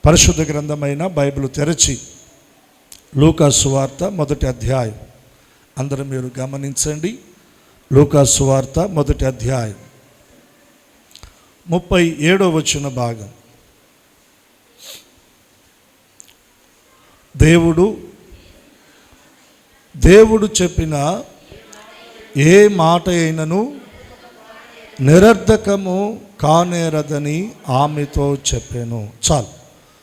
పరిశుద్ధ గ్రంథమైన బైబిల్ తెరచి లూకా సువార్త 1వ అధ్యాయం అందరూ మీరు గమనించండి. లూకా సువార్త 1వ అధ్యాయం 37వ వచన భాగం. దేవుడు చెప్పిన ఏ మాట అయినను నిరర్ధకము కానేరదని ఆమెతో చెప్పాను. చాలు,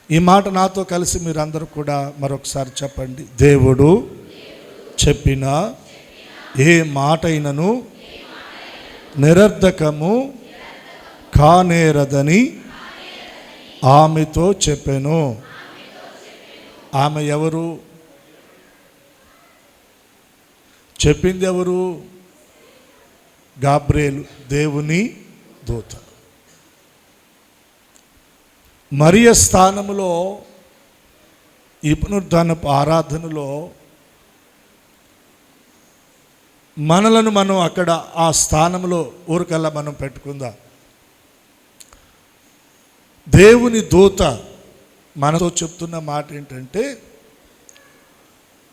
ఈ మాట నాతో కలిసి మీరందరూ కూడా మరొకసారి చెప్పండి. దేవుడు చెప్పిన ఏ మాట అయినను నిరర్ధకము కానేరదని ఆమెతో చెప్పాను. ఆమె ఎవరు? చెప్పింది ఎవరు? గాబ్రియేలు, దేవుని దూత. మరియ స్థానములో ఈ పునరుద్ధానపు ఆరాధనలో మనలను మనం అక్కడ ఆ స్థానంలో ఊరికల్లా మనం పెట్టుకుందాం. దేవుని దూత మనతో చెప్తున్న మాట ఏంటంటే,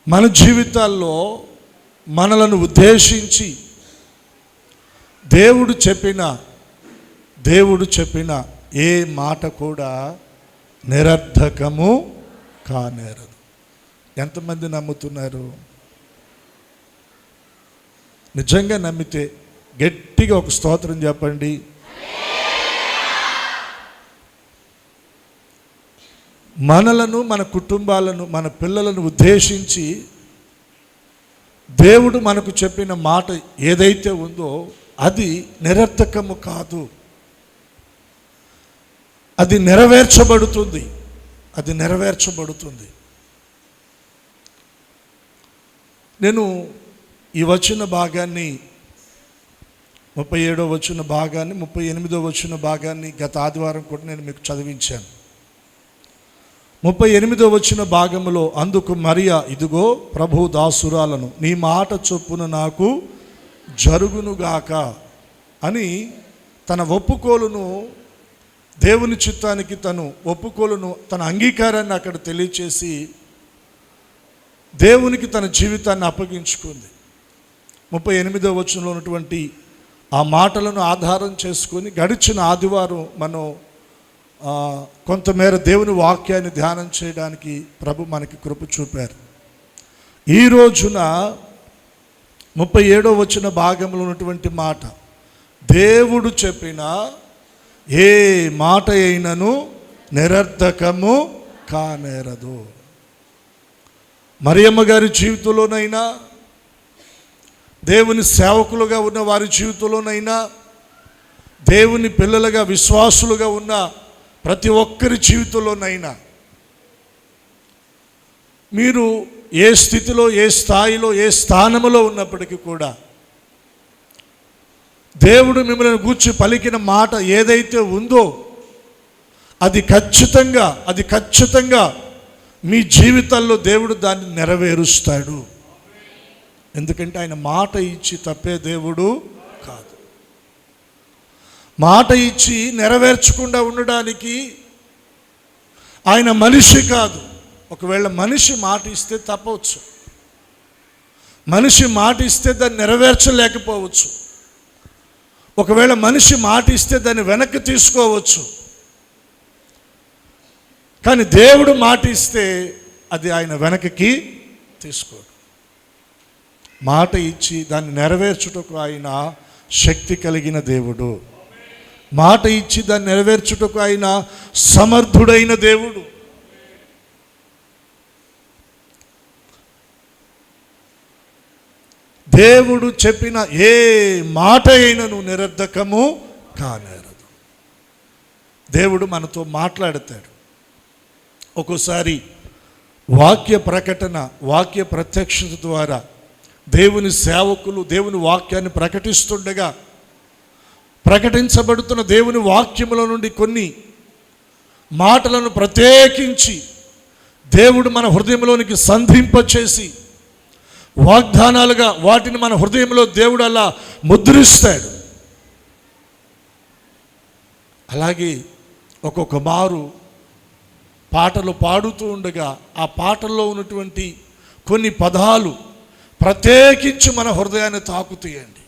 మన జీవితాల్లో మనలను ఉద్దేశించి దేవుడు చెప్పిన ఏ మాట కూడా నిరర్ధకము కానేరదు. ఎంతమంది నమ్ముతున్నారు? నిజంగా నమ్మితే గట్టిగా ఒక స్తోత్రం చెప్పండి. మనలను, మన కుటుంబాలను, మన పిల్లలను ఉద్దేశించి దేవుడు మనకు చెప్పిన మాట ఏదైతే ఉందో అది నిరర్థకము కాదు, అది నెరవేర్చబడుతుంది. నేను ఈ వచన భాగాన్ని 37వ వచన భాగాన్ని 38వ వచన భాగాన్ని గత ఆదివారం కూడా నేను మీకు చదివించాను. 38వ వచన భాగంలో, అందుకు మరియా, ఇదిగో ప్రభు దాసురాలను, నీ మాట చొప్పున నాకు జరుగునుగాక అని తన ఒప్పుకోలును, దేవుని చిత్తానికి తను ఒప్పుకోలును, తన అంగీకారాన్ని అక్కడ తెలియచేసి దేవునికి తన జీవితాన్ని అప్పగించుకుంది. 38వ వచనంలో ఉన్నటువంటి ఆ మాటలను ఆధారం చేసుకొని గడిచిన ఆదివారం మనం కొంతమేర దేవుని వాక్యాన్ని ధ్యానం చేయడానికి ప్రభు మనకి కృప చూపారు. ఈ రోజున 37వ వచన భాగంలో ఉన్నటువంటి మాట, దేవుడు చెప్పిన ఏ మాట అయినను నిరర్ధకము కానేరదు. మరియమ్మ గారి జీవితంలోనైనా, దేవుని సేవకులుగా ఉన్న వారి జీవితంలోనైనా, దేవుని పిల్లలుగా విశ్వాసులుగా ఉన్న ప్రతి ఒక్కరి జీవితంలోనైనా, మీరు ఏ స్థితిలో, ఏ స్థాయిలో, ఏ స్థానంలో ఉన్నప్పటికీ కూడా దేవుడు మిమ్మల్ని గూర్చి పలికిన మాట ఏదైతే ఉందో అది ఖచ్చితంగా మీ జీవితాల్లో దేవుడు దాన్ని నెరవేరుస్తాడు. ఎందుకంటే ఆయన మాట ఇచ్చి తప్పే దేవుడు కాదు. మాట ఇచ్చి నెరవేర్చకుండా ఉండడానికి ఆయన మనిషి కాదు. ఒకవేళ మనిషి మాట ఇస్తే తప్పవచ్చు, మనిషి మాట ఇస్తే దాన్ని నెరవేర్చలేకపోవచ్చు, ఒకవేళ మనిషి మాట ఇస్తే దాన్ని వెనక్కి తీసుకోవచ్చు. కానీ దేవుడు మాట ఇస్తే అది ఆయన వెనక్కి తీసుకోడు. మాట ఇచ్చి దాన్ని నెరవేర్చుటకు ఆయన శక్తి కలిగిన దేవుడు. మాట ఇచ్చి దాన్ని నెరవేర్చుటకు ఆయన సమర్థుడైన దేవుడు. దేవుడు చెప్పిన ఏ మాట అయినను నిరర్ధకము కానేరదు. దేవుడు మనతో మాట్లాడతాడు. ఒక్కోసారి వాక్య ప్రకటన, వాక్య ప్రత్యక్షత ద్వారా దేవుని సేవకులు దేవుని వాక్యాన్ని ప్రకటిస్తుండగా ప్రకటించబడుతున్న దేవుని వాక్యముల నుండి కొన్ని మాటలను ప్రత్యేకించి దేవుడు మన హృదయంలోనికి సంధింపచేసి వాగ్దానాలుగా వాటిని మన హృదయంలో దేవుడు అలా ముద్రిస్తాడు. అలాగే ఒక్కొక్క మారు పాటలు పాడుతూ ఉండగా ఆ పాటల్లో ఉన్నటువంటి కొన్ని పదాలు ప్రత్యేకించి మన హృదయాన్ని తాకుతాయండి.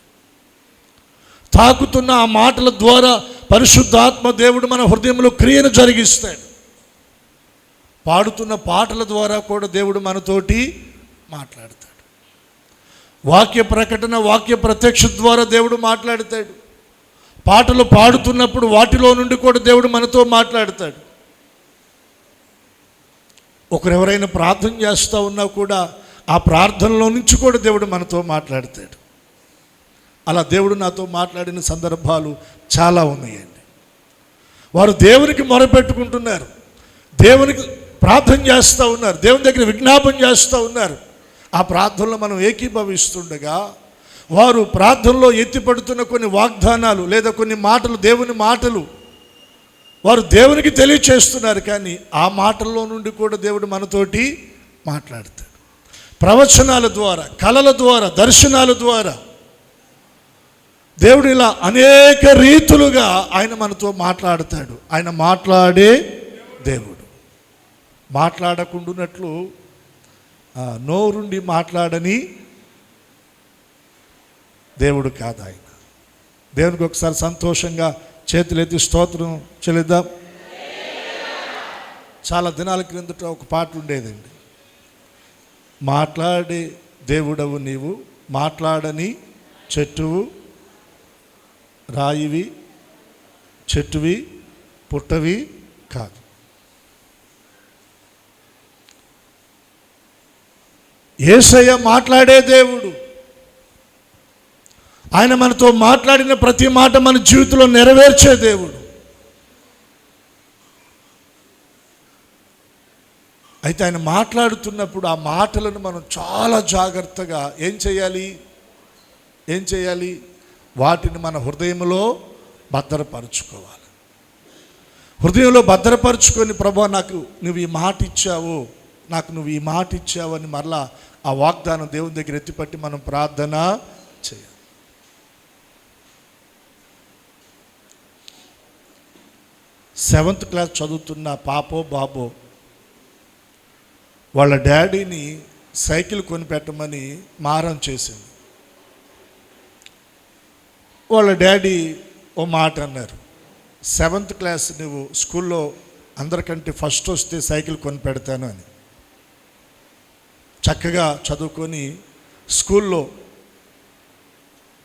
తాకుతున్న ఆ మాటల ద్వారా పరిశుద్ధాత్మ దేవుడు మన హృదయంలో క్రియను జరిగిస్తాడు. పాడుతున్న పాటల ద్వారా కూడా దేవుడు మనతోటి మాట్లాడతాడు. వాక్య ప్రకటన, వాక్య ప్రత్యక్ష ద్వారా దేవుడు మాట్లాడతాడు. పాటలు పాడుతున్నప్పుడు వాటిలో నుండి కూడా దేవుడు మనతో మాట్లాడతాడు. ఒకరెవరైనా ప్రార్థన చేస్తూ ఉన్నా కూడా ఆ ప్రార్థనలో నుంచి కూడా దేవుడు మనతో మాట్లాడతాడు. అలా దేవుడు నాతో మాట్లాడిన సందర్భాలు చాలా ఉన్నాయండి. వారు దేవునికి మొరపెట్టుకుంటున్నారు, దేవునికి ప్రార్థన చేస్తూ ఉన్నారు, దేవుని దగ్గర విజ్ఞాపన చేస్తూ ఉన్నారు. ఆ ప్రార్థనలో మనం ఏకీభవిస్తుండగా వారు ప్రార్థనలో ఎత్తిపడుతున్న కొన్ని వాగ్దానాలు లేదా కొన్ని మాటలు, దేవుని మాటలు వారు దేవునికి తెలియచేస్తున్నారు. కానీ ఆ మాటల్లో నుండి కూడా దేవుడు మనతోటి మాట్లాడతాడు. ప్రవచనాల ద్వారా, కళల ద్వారా, దర్శనాల ద్వారా దేవుడు ఇలా అనేక రీతులుగా ఆయన మనతో మాట్లాడతాడు. ఆయన మాట్లాడే దేవుడు. మాట్లాడకుండానట్లు నోరుండి మాట్లాడని దేవుడు కాదు ఆయన. దేవునికి ఒకసారి సంతోషంగా చేతులెత్తి స్తోత్రం చెల్లిద్దాం. చాలా దినాల క్రిందట ఒక పాట ఉండేదండి. మాట్లాడే దేవుడవు నీవు, మాట్లాడని చెట్టువు, రాయివి, చెట్టువి, పుట్టవి కాదు. యేసయ్య మాట్లాడే దేవుడు. ఆయన మనతో మాట్లాడిన ప్రతి మాట మన జీవితంలో నెరవేర్చే దేవుడు. అయితే ఆయన మాట్లాడుతున్నప్పుడు ఆ మాటలను మనం చాలా జాగ్రత్తగా ఏం చేయాలి? వాటిని మన హృదయంలో భద్రపరుచుకోవాలి. హృదయంలో భద్రపరుచుకొని, ప్రభువా నాకు నువ్వు ఈ మాట ఇచ్చావు, నాకు నువ్వు ఈ మాట ఇచ్చావు అని మరలా ఆ వాగ్దానం దేవుని దగ్గర ఎత్తిపట్టి మనం ప్రార్థన చేయాలి. సెవెంత్ క్లాస్ చదువుతున్న పాపో బాబో వాళ్ళ డాడీని సైకిల్ కొనిపెట్టమని మారం చేసింది. వాళ్ళ డాడీ ఓ మాట అన్నారు, 7th క్లాస్ నువ్వు స్కూల్లో అందరికంటే ఫస్ట్ వస్తే సైకిల్ కొనిపెడతాను అని. చక్కగా చదువుకొని స్కూల్లో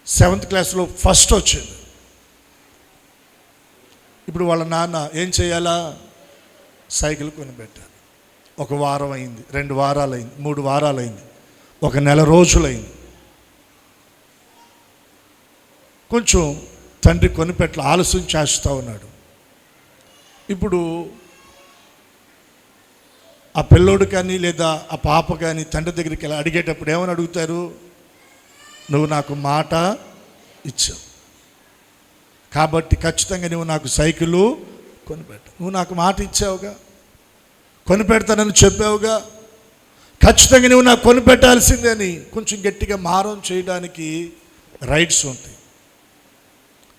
7th క్లాస్లో ఫస్ట్ వచ్చింది. ఇప్పుడు వాళ్ళ నాన్న ఏం చేయాలా? సైకిల్ కొనిపెట్టాలి. 1 వారం అయింది, 2 వారాలు అయింది, 3 వారాలు అయింది, 1 నెల రోజులైంది. కొంచెం తండ్రి కొనిపెట్ల ఆలస్యం చేస్తూ ఉన్నాడు. ఇప్పుడు ఆ పిల్లోడు కానీ లేదా ఆ పాప కానీ తండ్రి దగ్గరికి వెళ్ళి అడిగేటప్పుడు ఏమని అడుగుతారు? నువ్వు నాకు మాట ఇచ్చావు కాబట్టి ఖచ్చితంగా నువ్వు నాకు సైకిలు కొనిపెట్టు. నువ్వు నాకు మాట ఇచ్చావుగా, కొనిపెడతానని చెప్పావుగా, ఖచ్చితంగా నువ్వు నాకు కొనిపెట్టాల్సిందే అని కొంచెం గట్టిగా మారం చేయడానికి రైట్స్ ఉంటాయి.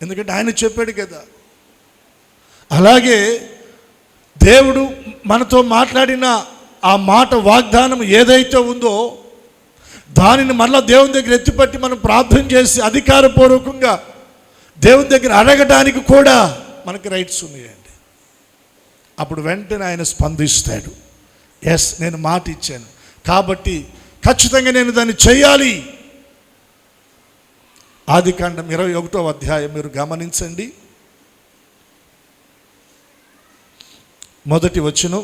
ఎందుకంటే ఆయన చెప్పాడు కదా. అలాగే దేవుడు మనతో మాట్లాడిన ఆ మాట వాగ్దానం ఏదైతే ఉందో దానిని మళ్ళీ దేవుని దగ్గర ఎత్తిపట్టి మనం ప్రార్థన చేసి అధికారపూర్వకంగా దేవుని దగ్గర అడగడానికి కూడా మనకి రైట్స్ ఉన్నాయండి. అప్పుడు వెంటనే ఆయన స్పందిస్తాడు. ఎస్, నేను మాట ఇచ్చాను కాబట్టి ఖచ్చితంగా నేను దాన్ని చేయాలి. ఆదికాండం 21వ అధ్యాయం మీరు గమనించండి. 1వ వచనం,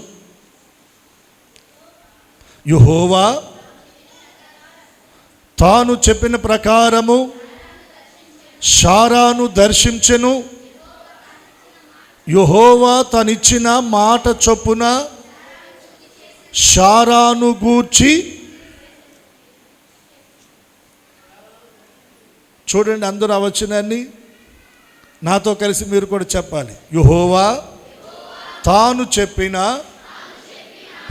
యెహోవా తాను చెప్పిన ప్రకారము శారాను దర్శించెను. యెహోవా తనిచ్చిన మాట చొప్పున శారాను గూర్చి, చూడండి అందరూ ఆ వచనాన్ని నాతో కలిసి మీరు కూడా చెప్పాలి. యెహోవా తాను చెప్పిన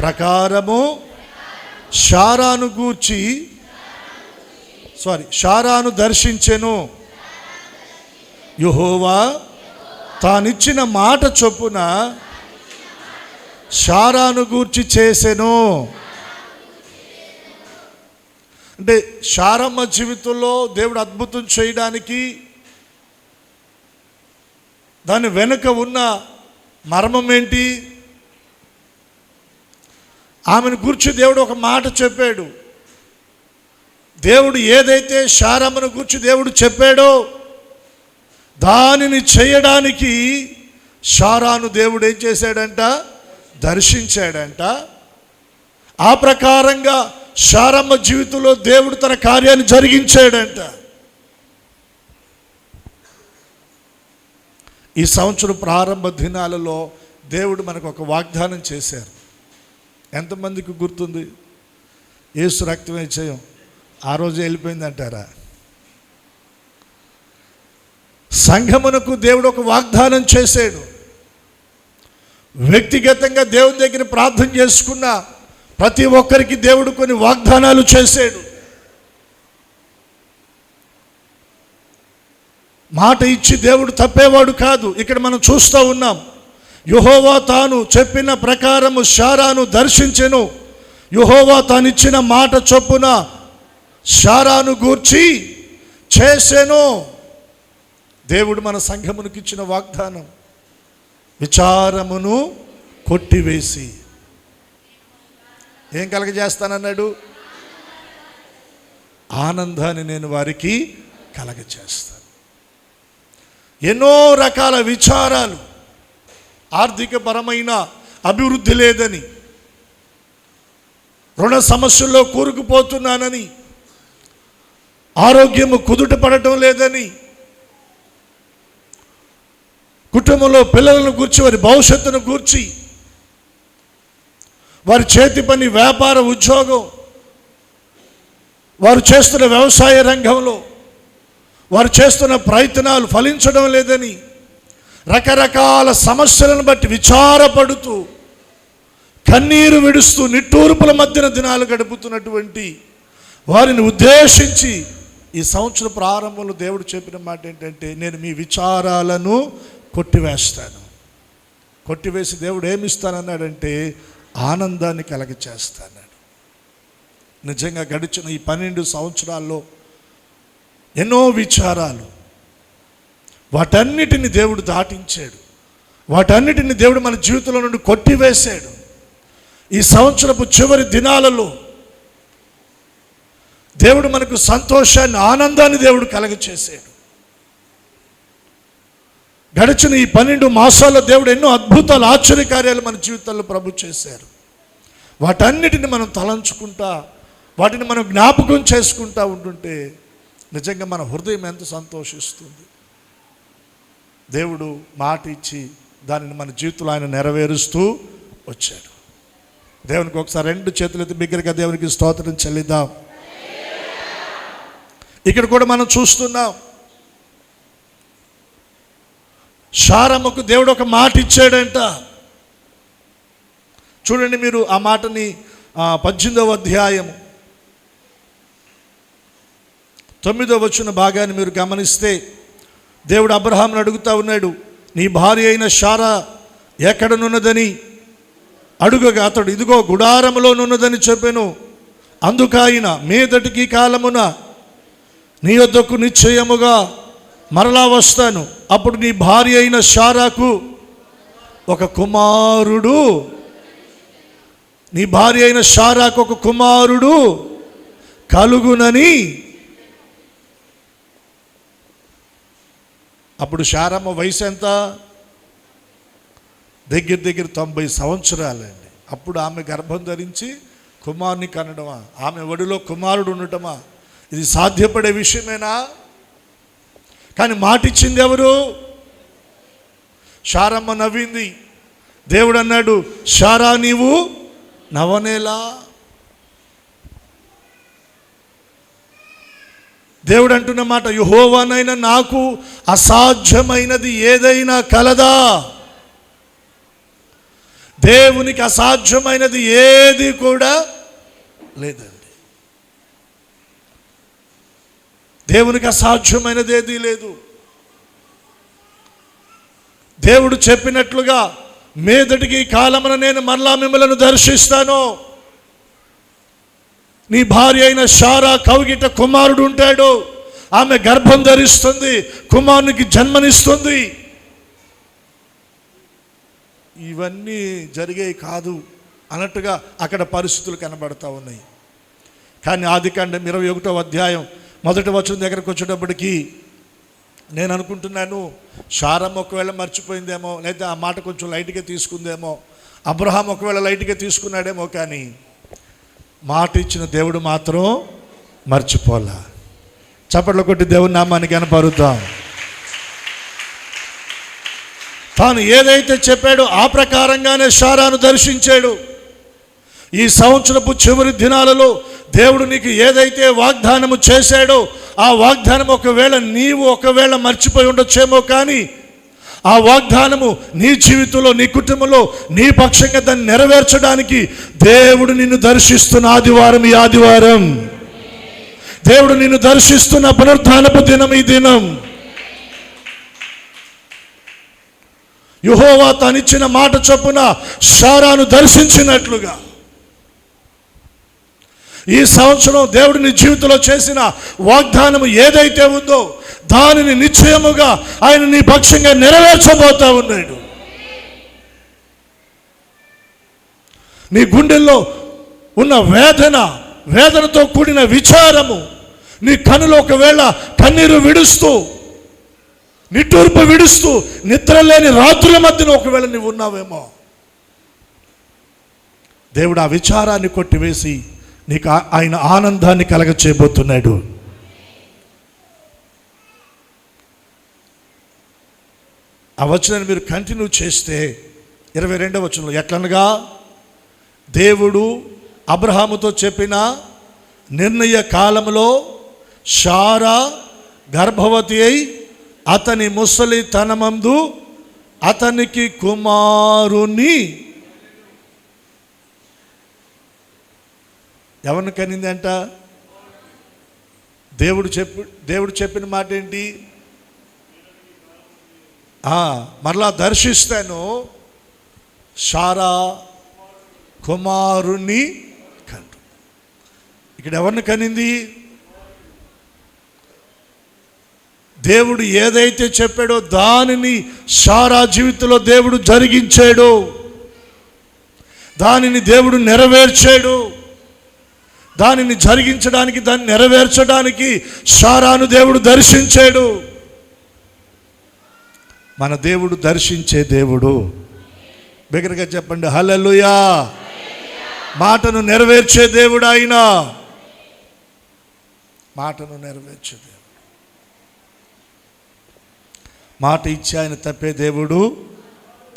ప్రకారము శారాను గూర్చి, శారాను దర్శించెను. యెహోవా తానిచ్చిన మాట చొప్పున శారాను గూర్చి చేసెను. అంటే శారమ్మ జీవితంలో దేవుడు అద్భుతం చేయడానికి దాని వెనుక ఉన్న మర్మం ఏంటి? ఆమెను గురించి దేవుడు ఒక మాట చెప్పాడు. దేవుడు ఏదైతే శారమ్మను గురించి దేవుడు చెప్పాడో దానిని చేయడానికి శారాను దేవుడు ఏం చేశాడంట? దర్శించాడంట. ఆ ప్రకారంగా శారమ్మ జీవితంలో దేవుడు తన కార్యాన్ని జరిగించాడంట. ఈ సంవత్సరం ప్రారంభ దినాలలో దేవుడు మనకు ఒక వాగ్దానం చేశారు. ఎంతమందికి గుర్తుంది? యేసు రక్తమే చేయం ఆ రోజు వెళ్ళిపోయిందంటారా? సంఘమునకు దేవుడు ఒక వాగ్దానం చేశాడు. వ్యక్తిగతంగా దేవుని దగ్గర ప్రార్థన చేసుకున్న ప్రతి ఒక్కరికి దేవుడు కొన్ని వాగ్దానాలు చేశాడు. మాట ఇచ్చి దేవుడు తప్పేవాడు కాదు. ఇక్కడ మనం చూస్తూ ఉన్నాం. యెహోవా తాను చెప్పిన ప్రకారము శారాను దర్శించెను. యెహోవా తాను ఇచ్చిన మాట చొప్పున శారాను గూర్చి చేసెను. దేవుడు మన సంఘమునికి ఇచ్చిన వాగ్దానం, విచారమును కొట్టివేసి ఏం కలగజేస్తానన్నాడు? ఆనందాన్ని నేను వారికి కలగజేస్తాను. ఎన్నో రకాల విచారాలు, ఆర్థికపరమైన అభివృద్ధి లేదని, రుణ సమస్యల్లో కూరుకుపోతున్నానని, ఆరోగ్యము కుదుట పడటం లేదని, కుటుంబంలో పిల్లలను గూర్చి, వారి భవిష్యత్తును గూర్చి, వారి చేతి పని, వ్యాపార, ఉద్యోగం, వారు చేస్తున్న వ్యవసాయ రంగంలో వారు చేస్తున్న ప్రయత్నాలు ఫలించడం లేదని, రకరకాల సమస్యలను బట్టి విచారపడుతూ కన్నీరు విడుస్తూ నిట్టూర్పుల మధ్యన దినాలు గడుపుతున్నటువంటి వారిని ఉద్దేశించి ఈ సంవత్సర ప్రారంభంలో దేవుడు చెప్పిన మాట ఏంటంటే, నేను మీ విచారాలను కొట్టివేస్తాను. కొట్టివేసి దేవుడు ఏమిస్తానన్నాడంటే ఆనందాన్ని కలగచేస్తాడు. నిజంగా గడిచిన ఈ 12 సంవత్సరాల్లో ఎన్నో విచారాలు, వాటన్నిటిని దేవుడు దాటించాడు. వాటన్నిటిని దేవుడు మన జీవితంలో నుండి కొట్టివేశాడు. ఈ సంవత్సరపు చివరి దినాలలో దేవుడు మనకు సంతోషాన్ని, ఆనందాన్ని దేవుడు కలగచేశాడు. గడిచిన ఈ 12 మాసాల్లో దేవుడు ఎన్నో అద్భుతాలు, ఆశ్చర్యకార్యాలు మన జీవితాల్లో ప్రభు చేశారు. వాటన్నిటిని మనం తలంచుకుంటా, వాటిని మనం జ్ఞాపకం చేసుకుంటా ఉంటుంటే నిజంగా మన హృదయం ఎంత సంతోషిస్తుంది. దేవుడు మాట ఇచ్చి దానిని మన జీవితంలో ఆయన నెరవేరుస్తూ వచ్చాడు. దేవునికి ఒకసారి 2 చేతులెత్తి బిగ్గరగా దేవునికి స్తోత్రం చెల్లిద్దాం. ఇక్కడ కూడా మనం చూస్తున్నాం, శారమ్మకు దేవుడు ఒక మాట ఇచ్చాడంట. చూడండి మీరు ఆ మాటని 18వ అధ్యాయము 9వ వచన భాగాన్ని మీరు గమనిస్తే దేవుడు అబ్రహామును అడుగుతా ఉన్నాడు, నీ భార్య అయిన శారా ఎక్కడనున్నదని అడుగగా అతడు, ఇదిగో గుడారములోనున్నదని చెప్పాను. అందుకాయన, మీదటికి కాలమున నీ వద్దకు నిశ్చయముగా మరలా వస్తాను, అప్పుడు నీ భార్య అయిన శారాకు ఒక కుమారుడు, నీ భార్య అయిన శారాకు ఒక కుమారుడు కలుగునని. అప్పుడు శారమ్మ వయసు ఎంత? దగ్గర 90 సంవత్సరాలండి. అప్పుడు ఆమె గర్భం ధరించి కుమారుని కనడమా, ఆమె ఒడిలో కుమారుడు ఉండటమా, ఇది సాధ్యపడే విషయమేనా? కానీ మాటిచ్చింది ఎవరు? శారమ్మ నవ్వింది. దేవుడు అన్నాడు, శారా నీవు నవనేలా. దేవుడు అంటున్న మాట, యెహోవానైనా నాకు అసాధ్యమైనది ఏదైనా కలదా? దేవునికి అసాధ్యమైనది ఏది కూడా లేదండి. దేవునికి అసాధ్యమైనది ఏదీ లేదు. దేవుడు చెప్పినట్లుగా మీదటికి కాలమున నేను మరలా మిమ్మలను దర్శిస్తాను. నీ భార్య అయిన శారా కౌగిట కుమారుడు ఉంటాడు. ఆమె గర్భం ధరిస్తుంది, కుమారునికి జన్మనిస్తుంది. ఇవన్నీ జరిగే కాదు అన్నట్టుగా అక్కడ పరిస్థితులు కనబడతా ఉన్నాయి. కానీ ఆదికాండం 21వ అధ్యాయం 1వ వచనం దగ్గరకు వచ్చేటప్పటికి నేను అనుకుంటున్నాను, శారమ్మ ఒకవేళ మర్చిపోయిందేమో, లేదా ఆ మాట కొంచెం లైట్గా తీసుకుందేమో, అబ్రహాం ఒకవేళ లైట్గా తీసుకున్నాడేమో, కానీ మాట ఇచ్చిన దేవుడు మాత్రం మర్చిపోలా. చప్పట్లు కొట్టి దేవుని నామాన్ని కనపరుద్దాం. తాను ఏదైతే చెప్పాడో ఆ ప్రకారంగానే శారాను దర్శించాడు. ఈ సంవత్సరపు చివరి దినాలలో దేవుడు నీకు ఏదైతే వాగ్దానము చేశాడో ఆ వాగ్దానం నీవు ఒకవేళ మర్చిపోయి ఉండొచ్చేమో, కానీ ఆ వాగ్దానము నీ జీవితంలో, నీ కుటుంబంలో నీ పక్షంగా దాన్ని నెరవేర్చడానికి దేవుడు నిన్ను దర్శిస్తున్న ఆదివారం ఈ ఆదివారం. దేవుడు నిన్ను దర్శిస్తున్న పునరుత్థానపు దినం ఈ దినం. యెహోవా తానిచ్చిన మాట చొప్పున శారాను దర్శించినట్లుగా ఈ సంవత్సరం దేవుడు నీ జీవితంలో చేసిన వాగ్దానం ఏదైతే ఉందో దానిని నిశ్చయముగా ఆయన నీ పక్షంగా నెరవేర్చబోతా ఉన్నాడు. నీ గుండెల్లో ఉన్న వేదనతో కూడిన విచారము, నీ కనులో ఒకవేళ కన్నీరు విడుస్తూ, నిట్టూర్పు విడుస్తూ, నిద్రలేని రాత్రుల మధ్యన ఒకవేళ నువ్వు ఉన్నావేమో, దేవుడు ఆ విచారాన్ని కొట్టివేసి నీకు ఆయన ఆనందాన్ని కలగచేయబోతున్నాడు. ఆ వచనాన్ని మీరు కంటిన్యూ చేస్తే 22వ వచనంలో ఎట్లనగా, దేవుడు అబ్రహాముతో చెప్పిన నిర్ణయ కాలంలో శారా గర్భవతి అయి అతని ముసలితనమందు అతనికి కుమారుని ఎవరిని కనింది అంట? దేవుడు చెప్పిన మాట ఏంటి? మరలా దర్శిస్తాను, శారా కుమారుని కంటు. ఇక్కడ ఎవరిని కనింది? దేవుడు ఏదైతే చెప్పాడో దానిని శారా జీవితంలో దేవుడు జరిగించాడు, దానిని దేవుడు నెరవేర్చాడు. దానిని జరిగించడానికి, దాన్ని నెరవేర్చడానికి శారాను దేవుడు దర్శించాడు. మన దేవుడు దర్శించే దేవుడు. బిగ్గరగా చెప్పండి హల్లెలూయా. మాటను నెరవేర్చే దేవుడు ఆయన. మాటను నెరవేర్చే దేవుడు. మాట ఇచ్చి ఆయన తప్పే దేవుడు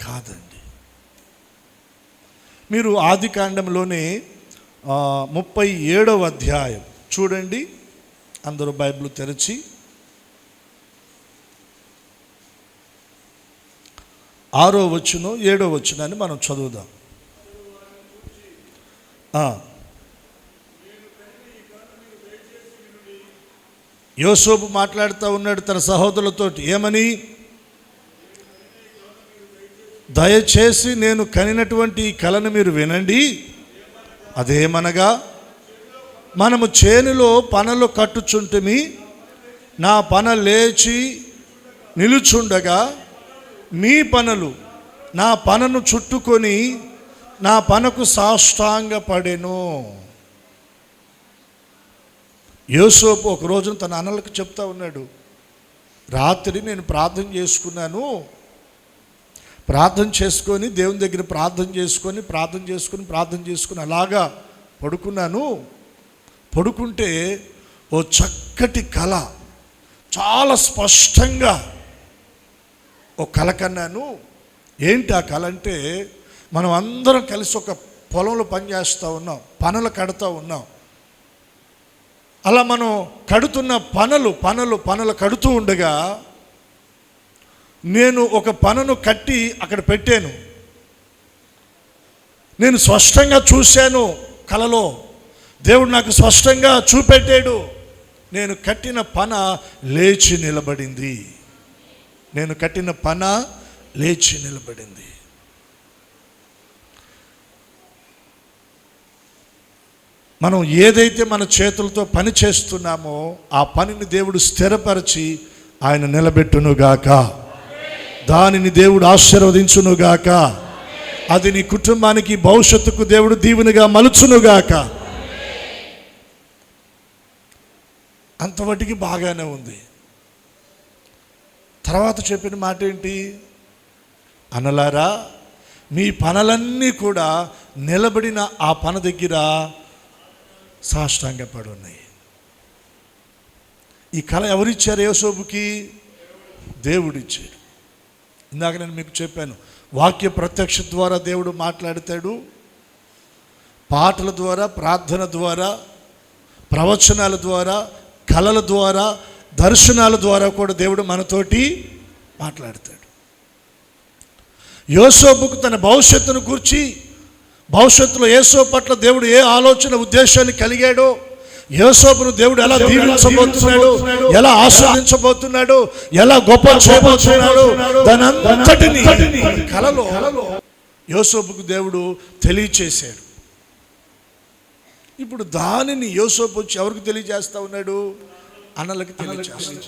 కాదండి. మీరు ఆదికాండంలోనే 37వ అధ్యాయం చూడండి. అందరూ బైబిల్ తెరిచి 6వ వచనం 7వ వచనాన్ని మనం చదువుదాం. యోసేపు మాట్లాడుతూ ఉన్నాడు తన సహోదరులతోటి. ఏమని? దయచేసి నేను కనినటువంటి ఈ కలను మీరు వినండి. అదేమనగా, మనము చేనులో పనలు కట్టుచుంటిమి, నా పన లేచి నిలుచుండగా మీ పనులు నా పనను చుట్టుకొని నా పనకు సాష్టాంగపడెను. యోసేపు ఒక రోజున తన అన్నలకు చెప్తా ఉన్నాడు, రాత్రి నేను ప్రార్థన చేసుకున్నాను, ప్రార్థన చేసుకొని దేవుని దగ్గర ప్రార్థన చేసుకొని అలాగా పడుకున్నాను. పడుకుంటే ఓ చక్కటి కళ, చాలా స్పష్టంగా ఓ కళ కన్నాను. ఏంటి ఆ కళ అంటే, మనం అందరం కలిసి ఒక పొలంలో పనిచేస్తూ ఉన్నాం, పనులు కడుతూ ఉన్నాం. అలా మనం కడుతున్న పనులు కడుతూ ఉండగా నేను ఒక పనును కట్టి అక్కడ పెట్టాను. నేను స్పష్టంగా చూశాను కలలో, దేవుడు నాకు స్పష్టంగా చూపెట్టాడు. నేను కట్టిన పన లేచి నిలబడింది. మనం ఏదైతే మన చేతులతో పని చేస్తున్నామో ఆ పనిని దేవుడు స్థిరపరిచి ఆయన నిలబెట్టునుగాక. దానిని దేవుడు ఆశీర్వదించునుగాక. అది నీ కుటుంబానికి భవిష్యత్తుకు దేవుడు దీవెనగా మలుచునుగాక. అంతవరకు బాగానే ఉంది. తర్వాత చెప్పిన మాట ఏంటి? అనలారా, మీ పనులన్నీ కూడా నిలబడిన ఆ పని దగ్గర సాష్టాంగపడి ఉన్నాయి. ఈ కళ ఎవరిచ్చారు యోసేపుకి? దేవుడిచ్చాడు. ఇందాక నేను మీకు చెప్పాను, వాక్య ప్రత్యక్ష ద్వారా దేవుడు మాట్లాడతాడు, పాటల ద్వారా, ప్రార్థన ద్వారా, ప్రవచనాల ద్వారా, కళల ద్వారా, దర్శనాల ద్వారా కూడా దేవుడు మనతోటి మాట్లాడతాడు. యోసేపుకు తన భవిష్యత్తును గురించి, భవిష్యత్తులో యోసేపు పట్ల దేవుడు ఏ ఆలోచన ఉద్దేశాన్ని కలిగాడో, యోసేపును దేవుడు ఎలా దీవించబోతున్నాడు, ఎలా ఆశీర్వదించబోతున్నాడు, ఎలా గొప్ప చేయబోతున్నాడు, దానంతటిని కలలో యోసేపుకు దేవుడు తెలియచేశాడు. ఇప్పుడు దానిని యోసేపు వచ్చి ఎవరికి తెలియజేస్తా ఉన్నాడు? అన్నలకి తెలియజేస్తాడు.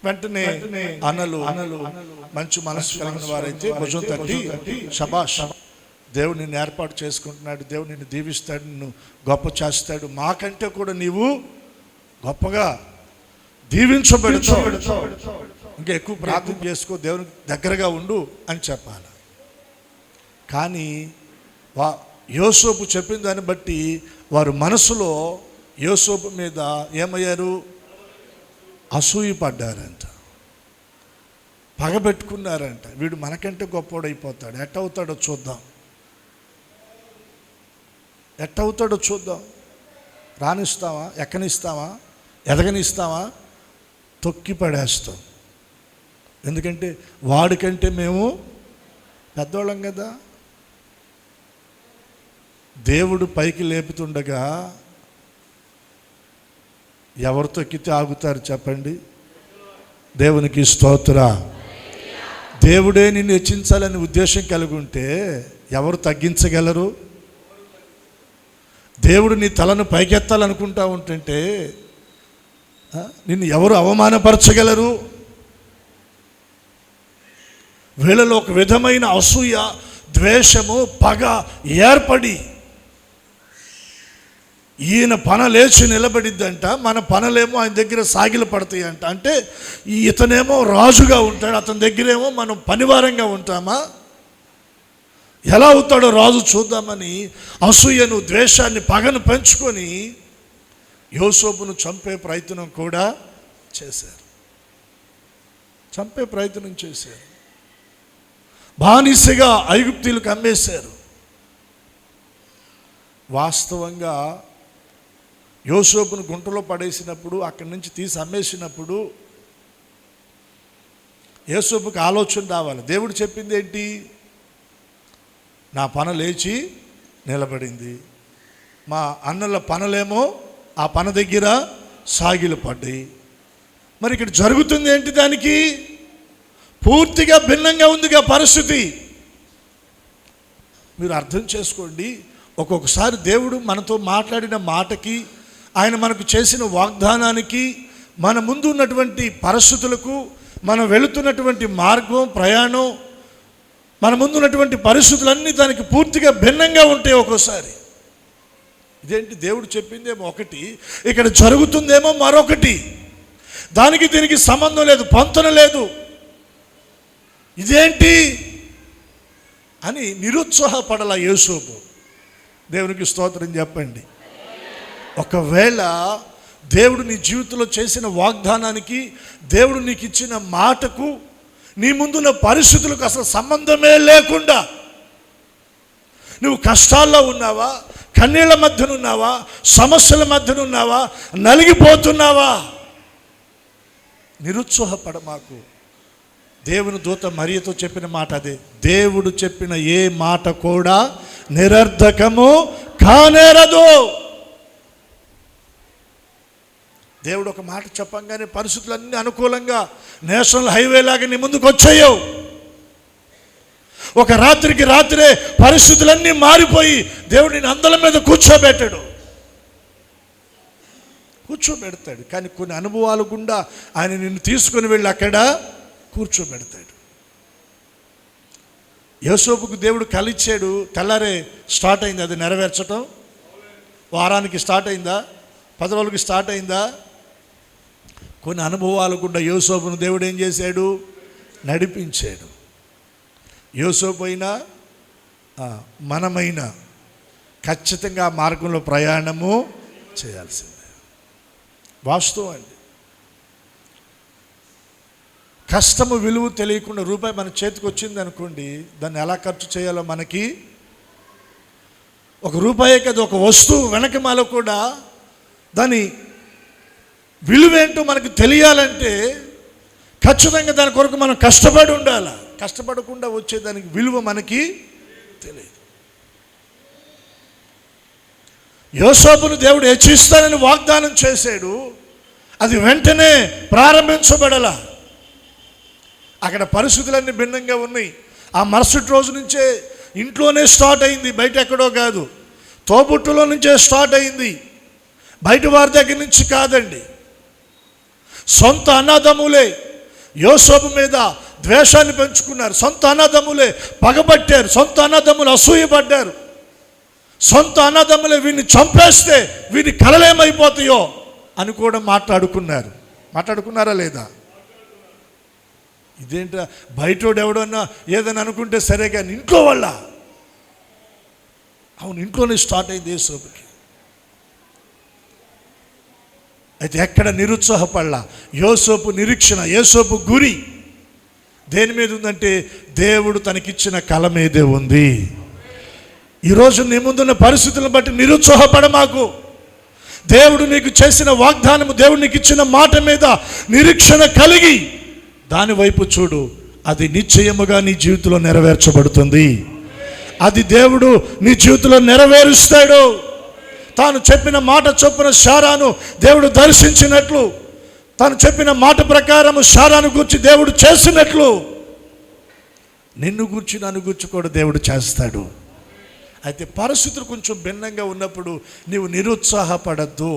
వెంటనే అన్నలు మంచి మనసు కలిగిన వారైతే భుజం తట్టి, శబాష్, దేవుడు నిన్ను ఏర్పాటు చేసుకుంటున్నాడు, దేవుడు నిన్ను దీవిస్తాడు, నిన్ను గొప్ప చేస్తాడు, మాకంటే కూడా నీవు గొప్పగా దీవించబడతావు, ఇంకా ఎక్కువ ప్రార్థన చేసుకో, దేవునికి దగ్గరగా ఉండు అని చెప్పాలి. కానీ యోసేపు చెప్పిన దాన్ని బట్టి వారు మనసులో యోసేపు మీద ఏమయ్యారు? అసూయ పడ్డారంట, పగబెట్టుకున్నారంట. వీడు మనకంటే గొప్పవాడైపోతాడు, ఎట్టవుతాడో చూద్దాం, ఎట్టవుతాడో చూద్దాం, రానిస్తావా, ఎక్కనిస్తావా, ఎదగనిస్తావా, తొక్కి పడేస్తాం. ఎందుకంటే వాడికంటే మేము పెద్దోళ్ళం కదా. దేవుడు పైకి లేపుతుండగా ఎవరు తొక్కితే ఆగుతారు చెప్పండి? దేవునికి స్తోత్ర. దేవుడే నిన్ను హెచ్చించాలని ఉద్దేశం కలిగి ఉంటే ఎవరు తగ్గించగలరు? దేవుడు నీ తలను పైకెత్తాలనుకుంటా ఉంటుంటే నిన్ను ఎవరు అవమానపరచగలరు? వీళ్ళలో ఒక విధమైన అసూయ, ద్వేషము, పగ ఏర్పడి ఈయన పన లేచి నిలబడిద్దంట, మన పనులేమో ఆయన దగ్గర సాగిలు పడతాయి అంట. అంటే ఇతనేమో రాజుగా ఉంటాడు, అతని దగ్గరేమో మనం పనివారంగా ఉంటామా? ఎలా అవుతాడో రాజు చూద్దామని అసూయను, ద్వేషాన్ని, పగను పెంచుకొని యోసేపును చంపే ప్రయత్నం కూడా చేశారు. చంపే ప్రయత్నం చేశారు. బానిసగా ఐగుప్తీయులకు అమ్మేశారు. వాస్తవంగా యోసేపును గుంటలో పడేసినప్పుడు, అక్కడి నుంచి తీసి అమ్మేసినప్పుడు యోసేపుకి ఆలోచన రావాలి. దేవుడు చెప్పింది ఏంటి? నా పన లేచి నిలబడింది, మా అన్నల పనులేమో ఆ పన దగ్గర సాగిలు పడ్డాయి. మరి ఇక్కడ జరుగుతుంది ఏంటి? దానికి పూర్తిగా భిన్నంగా ఉందిగా పరిస్థితి. మీరు అర్థం చేసుకోండి. ఒక్కొక్కసారి దేవుడు మనతో మాట్లాడిన మాటకి, ఆయన మనకు చేసిన వాగ్దానానికి, మన ముందు ఉన్నటువంటి పరిస్థితులకు, మనం వెళుతున్నటువంటి మార్గం, ప్రయాణం, మన ముందు ఉన్నటువంటి పరిస్థితులన్నీ దానికి పూర్తిగా భిన్నంగా ఉంటాయి ఒక్కోసారి. ఇదేంటి? దేవుడు చెప్పిందేమో ఒకటి, ఇక్కడ జరుగుతుందేమో మరొకటి. దానికి దీనికి సంబంధం లేదు, పొంతన లేదు. ఇదేంటి అని నిరుత్సాహపడాల యోసేపు. దేవునికి స్తోత్రం చెప్పండి. ఒకవేళ దేవుడు నీ జీవితంలో చేసిన వాగ్దానానికి, దేవుడు నీకు ఇచ్చిన మాటకు, నీ ముందున్న పరిస్థితులకు అసలు సంబంధమే లేకుండా నువ్వు కష్టాల్లో ఉన్నావా, కన్నీళ్ల మధ్యనున్నావా, సమస్యల మధ్యనున్నావా, నలిగిపోతున్నావా, నిరుత్సాహపడమాకు. దేవుని దూత మరియతో చెప్పిన మాట అదే. దేవుడు చెప్పిన ఏ మాట కూడా నిరర్ధకము కానేరదు. దేవుడు ఒక మాట చెప్పంగానే పరిస్థితులన్నీ అనుకూలంగా నేషనల్ హైవే లాగా నీ ముందుకు వచ్చాయో, ఒక రాత్రికి రాత్రే పరిస్థితులన్నీ మారిపోయి దేవుడు నిన్ను అందల మీద కూర్చోబెట్టాడు. కూర్చోబెడతాడు. కానీ కొన్ని అనుభవాలు గుండా ఆయన నిన్ను తీసుకొని వెళ్ళి అక్కడ కూర్చోబెడతాడు. యోసేపుకు దేవుడు కలిచ్చాడు, తెల్లారే స్టార్ట్ అయింది అది నెరవేర్చటం. వారానికి స్టార్ట్ అయిందా, 10 రోజులకి స్టార్ట్ అయిందా? కొన్ని అనుభవాలు గుండా యోసేపును దేవుడు ఏం చేశాడు? నడిపించాడు. యోసేపు అయినా మనమైనా ఖచ్చితంగా ఆ మార్గంలో ప్రయాణము చేయాల్సిందే. వాస్తవం అండి. కష్టము విలువ తెలియకుండా రూపాయి మన చేతికి వచ్చింది అనుకోండి, దాన్ని ఎలా ఖర్చు చేయాలో మనకి ఒక రూపాయే కదా, ఒక వస్తువు వెనకమాల కూడా దాని విలువేంటో మనకు తెలియాలంటే ఖచ్చితంగా దాని కొరకు మనం కష్టపడి ఉండాలి. కష్టపడకుండా వచ్చే దానికి విలువ మనకి తెలియదు. యోసేపును దేవుడు హెచ్చిస్తానని వాగ్దానం చేశాడు. అది వెంటనే ప్రారంభించబడాల. అక్కడ పరిస్థితులన్నీ భిన్నంగా ఉన్నాయి. ఆ మరుసటి రోజు నుంచే ఇంట్లోనే స్టార్ట్ అయింది, బయట ఎక్కడో కాదు. తోబుట్టులో నుంచే స్టార్ట్ అయింది, బయట వారి దగ్గర నుంచి కాదండి. సొంత అన్నదమ్ములే యోసేపు మీద ద్వేషాన్ని పెంచుకున్నారు. సొంత అన్నదమ్ములే పగబట్టారు. సొంత అన్నదమ్ములు అసూయపడ్డారు. సొంత అన్నదమ్ములే వీడిని చంపేస్తే వీడి కలలేమైపోతాయో అని కూడా మాట్లాడుకున్నారా లేదా? ఇదేంటా బయటోడు ఎవడన్నా ఏదని అనుకుంటే సరే, కానీ ఇంట్లో వాళ్ళ అవును ఇంట్లోనే స్టార్ట్ అయింది యోసేపుకి. అయితే ఎక్కడ నిరుత్సాహపడలా. యోసేపు నిరీక్షణ, యోసేపు గురి దేని మీద ఉందంటే దేవుడు తనకిచ్చిన కళ మీదే ఉంది. ఈరోజు నీ ముందున్న పరిస్థితులను బట్టి నిరుత్సాహపడ మాకు. దేవుడు నీకు చేసిన వాగ్దానము, దేవుడు నీకు ఇచ్చిన మాట మీద నిరీక్షణ కలిగి దాని వైపు చూడు. అది నిశ్చయముగా నీ జీవితంలో నెరవేర్చబడుతుంది. అది దేవుడు నీ జీవితంలో నెరవేరుస్తాడు. తాను చెప్పిన మాట చొప్పున శారాను దేవుడు దర్శించినట్లు, తాను చెప్పిన మాట ప్రకారము శారాను గూర్చి దేవుడు చేసినట్లు నిన్ను గూర్చి నన్ను గూర్చి కూడా దేవుడు చేస్తాడు. అయితే పరిస్థితులు కొంచెం భిన్నంగా ఉన్నప్పుడు నీవు నిరుత్సాహపడద్దు.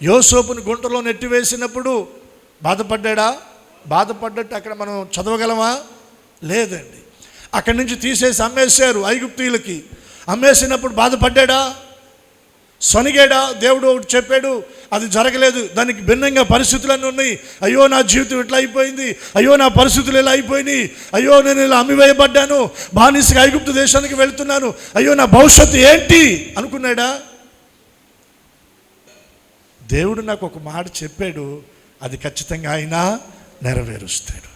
యోసేపుని గుంటలో నెట్టివేసినప్పుడు బాధపడ్డట్టు అక్కడ మనం చదవగలమా? లేదండి. అక్కడి నుంచి తీసేసి అమ్మేశారు ఐగుప్తీయులకి. అమ్మేసినప్పుడు బాధపడ్డా? సొనిగాడా? దేవుడు ఒకటి చెప్పాడు, అది జరగలేదు. దానికి భిన్నంగా పరిస్థితులన్నీ ఉన్నాయి. అయ్యో నా జీవితం ఇట్లా అయిపోయింది, అయ్యో నా పరిస్థితులు ఇలా అయిపోయినాయి, అయ్యో నేను ఇలా అమ్మివేయబడ్డాను, బానిసగా ఐగుప్తు దేశానికి వెళుతున్నాను, అయ్యో నా భవిష్యత్తు ఏంటి అనుకున్నాడా? దేవుడు నాకు ఒక మాట చెప్పాడు, అది ఖచ్చితంగా ఆయన నెరవేరుస్తాడు.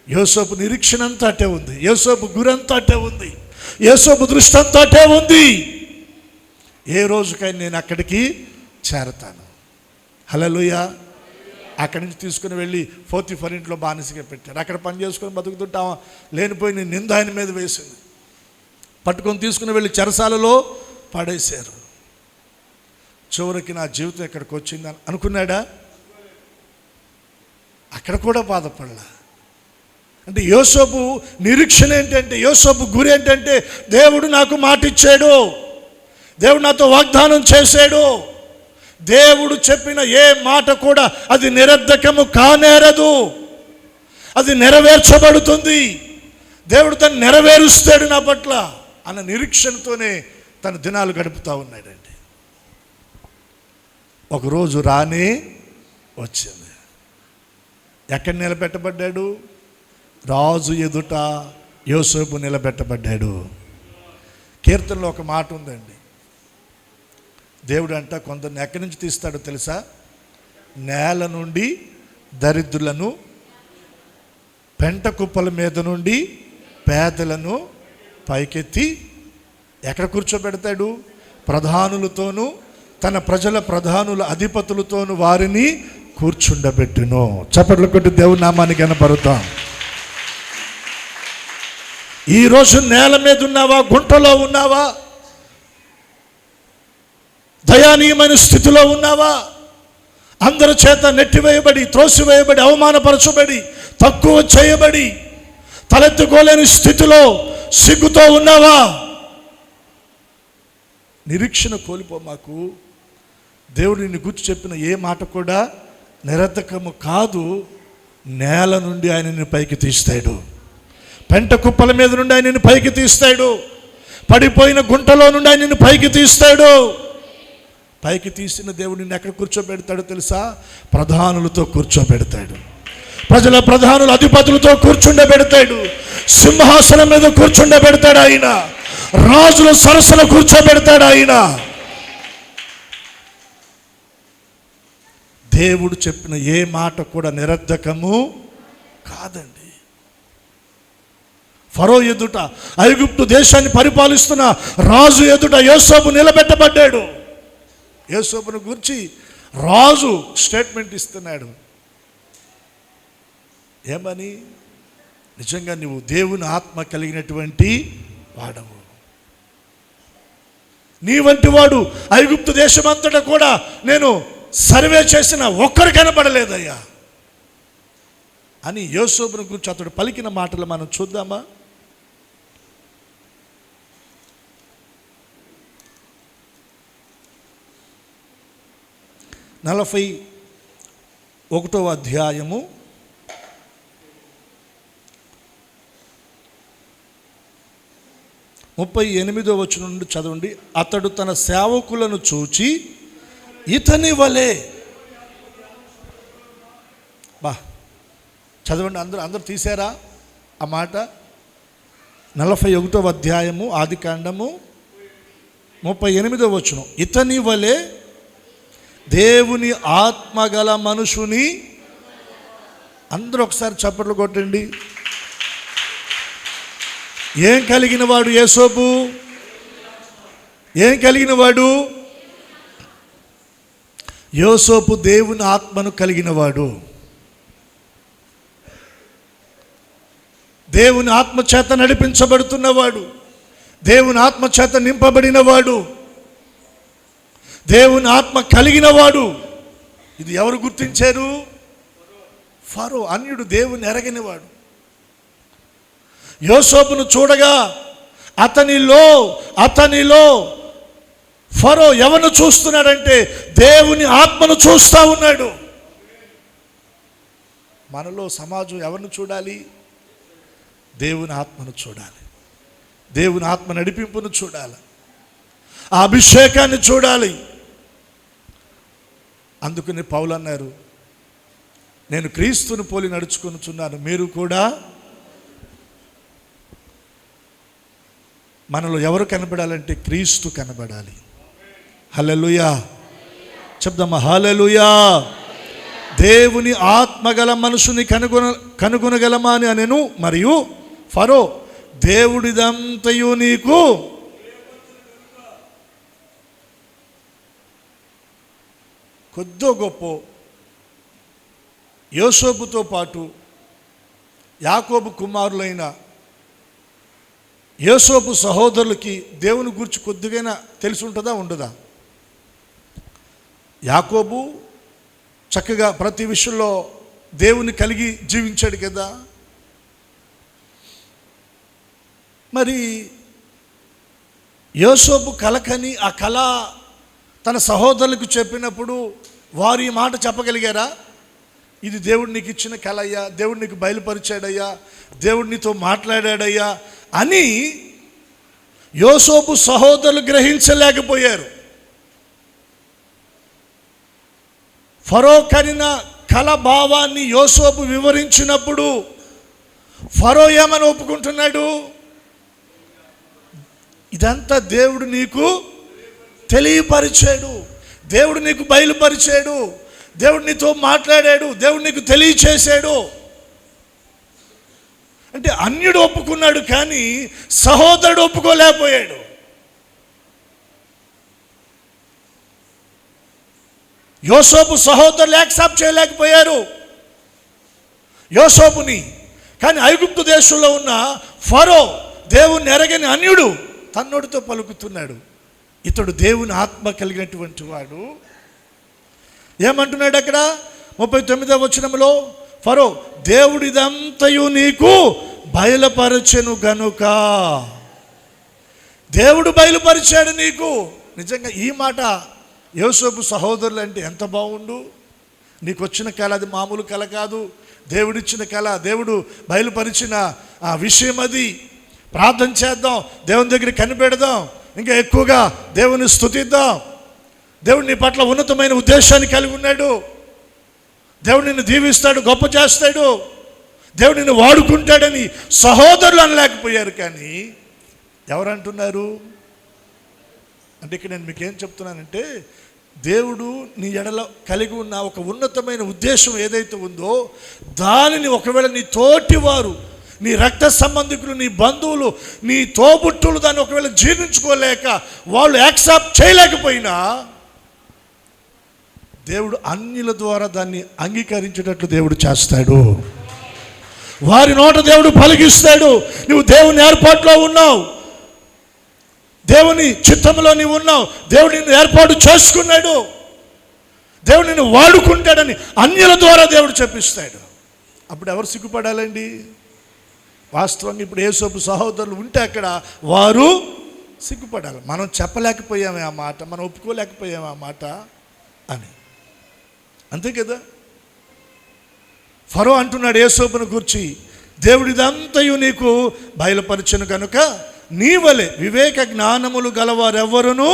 యోసేపు నిరీక్షణ అంతా అటే ఉంది, యోసేపు గురంతా అటే ఉంది, యోసేపు దృష్టి అంతా అటే ఉంది. ఏ రోజుకైనా నేను అక్కడికి చేరతాను. హల్లెలూయా. అక్కడి నుంచి తీసుకుని వెళ్ళి పోతీఫర్ ఇంట్లో బానిసగా పెట్టారు. అక్కడ పని చేసుకొని బతుకుతుంటామా లేనిపోయి నేను నింద ఆయన మీద వేసింది. పట్టుకొని తీసుకుని వెళ్ళి చెరసాలలో పడేశారు. చివరికి నా జీవితం ఎక్కడికి వచ్చింది అనుకున్నాడా? అక్కడ కూడా బాధపడలా. అంటే యోసేపు నిరీక్షణ ఏంటంటే, యోసేపు గురి ఏంటంటే దేవుడు నాకు మాట ఇచ్చాడు, దేవుడు నాతో వాగ్దానం చేశాడు, దేవుడు చెప్పిన ఏ మాట కూడా అది నిరర్ధకము కానేరదు, అది నెరవేర్చబడుతుంది, దేవుడు తను నెరవేరుస్తాడు నా పట్ల అన్న నిరీక్షణతోనే తన దినాలు గడుపుతూ ఉన్నాడండి. ఒకరోజు రానే వచ్చింది. ఎక్కడ నిలబెట్టబడ్డాడు? రాజు ఎదుట యోసేపు నిలబెట్టబడ్డాడు. కీర్తనలో ఒక మాట ఉందండి. దేవుడు అంట కొందరిని ఎక్కడి నుంచి తీస్తాడో తెలుసా? నేల నుండి దరిద్రులను, పెంట కుప్పల మీద నుండి పేదలను పైకెత్తి ఎక్కడ కూర్చోబెడతాడు? ప్రధానులతోనూ తన ప్రజల ప్రధానుల అధిపతులతోనూ వారిని కూర్చుండబెట్టును. చప్పట్లు కొట్టి దేవుని నామాన్ని కనపరుద్దాం. ఈరోజు నేల మీద ఉన్నావా? గుంటలో ఉన్నావా? దయానీయమైన స్థితిలో ఉన్నావా? అందరి చేత నెట్టివేయబడి, త్రోసివేయబడి, అవమానపరచబడి, తక్కువ చేయబడి, తలెత్తుకోలేని స్థితిలో సిగ్గుతో ఉన్నావా? నిరీక్షణ కోల్పో. మాకు దేవుడు నిన్ను గుర్తు చెప్పిన ఏ మాట కూడా నిరర్థకము కాదు. నేల నుండి ఆయన నిన్ను పైకి తీస్తాడు. పెంట కుప్పల మీద నుండి ఆయన నిన్ను పైకి తీస్తాడు. పడిపోయిన గుంటలో నుండి ఆయన నిన్ను పైకి తీస్తాడు. పైకి తీసిన దేవుడు నిన్ను ఎక్కడ కూర్చోబెడతాడో తెలుసా? ప్రధానులతో కూర్చోబెడతాడు. ప్రజల ప్రధానులు, అధిపతులతో కూర్చుండబెడతాడు. సింహాసనం మీద కూర్చుండబెడతాడు ఆయన. రాజుల సరసన కూర్చోబెడతాడు ఆయన. దేవుడు చెప్పిన ఏ మాట కూడా నిరర్ధకము కాదండి. ఫరో ఎదుట, ఐగుప్తు దేశాన్ని పరిపాలిస్తున్న రాజు ఎదుట యోసేపు నిలబెట్టబడ్డాడు. యోసేపును గురించి రాజు స్టేట్మెంట్ ఇస్తున్నాడు. ఏమని? నిజంగా నువ్వు దేవుని ఆత్మ కలిగినటువంటి వాడవు. నీ వంటి వాడు ఐగుప్తు దేశమంతటా కూడా నేను సర్వే చేసిన ఒక్కరు కనబడలేదయ్యా అని యోసేపును గురించి అతడు పలికిన మాటలు మనం చూద్దామా? నలభై 41వ అధ్యాయము 38వ వచనం నుండి చదవండి. అతడు తన సేవకులను చూచి ఇతని వలె, చదవండి అందరూ తీసారా ఆ మాట? 41వ అధ్యాయము ఆదికాండము 38వ వచనం. ఇతని వలె దేవుని ఆత్మగల మనుషుని, అందరూ ఒకసారి చప్పట్లు కొట్టండి. ఏం కలిగిన వాడు యోసేపు? ఏం కలిగిన వాడు? యోసేపు దేవుని ఆత్మను కలిగిన వాడు. దేవుని ఆత్మ చేత నడిపించబడుతున్నవాడు. దేవుని ఆత్మ చేత నింపబడినవాడు. దేవుని ఆత్మ కలిగిన వాడు. ఇది ఎవరు గుర్తించారు? ఫరో, అన్యుడు, దేవుని ఎరగనివాడు. యోసేపును చూడగా అతనిలో ఫరో ఎవరిని చూస్తున్నాడంటే దేవుని ఆత్మను చూస్తూ ఉన్నాడు. మనలో సమాజం ఎవరిని చూడాలి? దేవుని ఆత్మను చూడాలి. దేవుని ఆత్మ నడిపింపును చూడాలి. ఆ అభిషేకాన్ని చూడాలి. అందుకని పౌలు అన్నారు, నేను క్రీస్తుని పోలి నడుచుకొనుచున్నాను, మీరు కూడా. మనలో ఎవరు కనబడాలంటే క్రీస్తు కనబడాలి. హల్లెలూయా చెప్దామా? హల్లెలూయా. దేవుని ఆత్మగల మనుషుని కనుగొనగలమా అని అనెను. మరియు ఫరో, దేవుడిదంతయు నీకు కొద్దో గొప్ప యోసేపుతో పాటు యాకోబు కుమారులైన యోసేపు సహోదరులకి దేవుని గురించి కొద్దిగైనా తెలిసి ఉంటుందా? ఉండదా? యాకోబు చక్కగా ప్రతి విషయంలో దేవుని కలిగి జీవించాడు కదా. మరి యోసేపు కలకని ఆ కళ తన సహోదరులకు చెప్పినప్పుడు వారు ఈ మాట చెప్పగలిగారా? ఇది దేవుడు నీకు ఇచ్చిన కళ అయ్యా, దేవుడు నీకు బయలుపరిచాడయ్యా, దేవుడు నీతో మాట్లాడాడయ్యా అని యోసేపు సహోదరులు గ్రహించలేకపోయారు. ఫరో కనిన కళ భావాన్ని యోసేపు వివరించినప్పుడు ఫరో ఏమని ఒప్పుకుంటున్నాడు? ఇదంతా దేవుడు నీకు తెలియపరిచాడు, దేవుడు నీకు బయలుపరిచాడు, దేవుడు నీతో మాట్లాడాడు, దేవుడు నీకు తెలియచేశాడు అంటే అన్యుడు ఒప్పుకున్నాడు, కానీ సహోదరుడు ఒప్పుకోలేకపోయాడు. యోసేపు సహోదరులు యాక్సెప్ట్ చేయలేకపోయారు యోసేపుని. కానీ ఐగుప్తు దేశంలో ఉన్న ఫరో, దేవుని ఎరగని అన్యుడు, తన్నోడితో పలుకుతున్నాడు, ఇతడు దేవుని ఆత్మ కలిగినటువంటి వాడు. ఏమంటున్నాడు అక్కడ 39వ వచనంలో? ఫరో, దేవుడిదంతయు నీకు బయలుపరచెను గనుక. దేవుడు బయలుపరిచాడు నీకు. నిజంగా ఈ మాట యోసేపు సహోదరులు అంటే ఎంత బాగుండు. నీకు వచ్చిన కళ అది మామూలు కళ కాదు, దేవుడిచ్చిన కళ, దేవుడు బయలుపరిచిన ఆ విషయం అది. ప్రార్థన చేద్దాం, దేవుని దగ్గర కనిపెడదాం, ఇంకా ఎక్కువగా దేవుని స్తుతిద్దాం. దేవుడు నీ పట్ల ఉన్నతమైన ఉద్దేశాన్ని కలిగి ఉన్నాడు. దేవుడు నిన్ను దీవిస్తాడు, గొప్ప చేస్తాడు, దేవుడు నిన్ను వాడుకుంటాడని సహోదరులు అనలేకపోయారు. కానీ ఎవరంటున్నారు అంటే, ఇక్కడ నేను మీకేం చెప్తున్నానంటే, దేవుడు నీ ఎడల కలిగి ఉన్న ఒక ఉన్నతమైన ఉద్దేశం ఏదైతే ఉందో దానిని ఒకవేళ నీ తోటివారు, నీ రక్త సంబంధికులు, నీ బంధువులు, నీ తోబుట్టులు దాన్ని ఒకవేళ జీర్ణించుకోలేక వాళ్ళు యాక్సెప్ట్ చేయలేకపోయినా దేవుడు అన్యుల ద్వారా దాన్ని అంగీకరించేటట్లు దేవుడు చేస్తాడు. వారి నోట దేవుడు పలికిస్తాడు. నువ్వు దేవుని ఏర్పాటులో ఉన్నావు, దేవుని చిత్తంలో నీవు ఉన్నావు, దేవుడు నిన్ను ఏర్పాటు చేసుకున్నాడు, దేవుడు నిన్ను వాడుకుంటాడని అన్యుల ద్వారా దేవుడు చెప్పిస్తాడు. అప్పుడు ఎవరు సిగ్గుపడాలండి? వాస్తవంగా ఇప్పుడు యేసోపు సహోదరులు ఉంటే అక్కడ వారు సిగ్గుపడాలి. మనం చెప్పలేకపోయామే ఆ మాట, మనం ఒప్పుకోలేకపోయామే ఆ మాట అని. అంతే కదా. ఫరో అంటున్నాడు యేసోపును గూర్చి, దేవుడిదంతయు నీకు బయలుపరచును కనుక నీవలే వివేక జ్ఞానములు గలవారెవ్వరును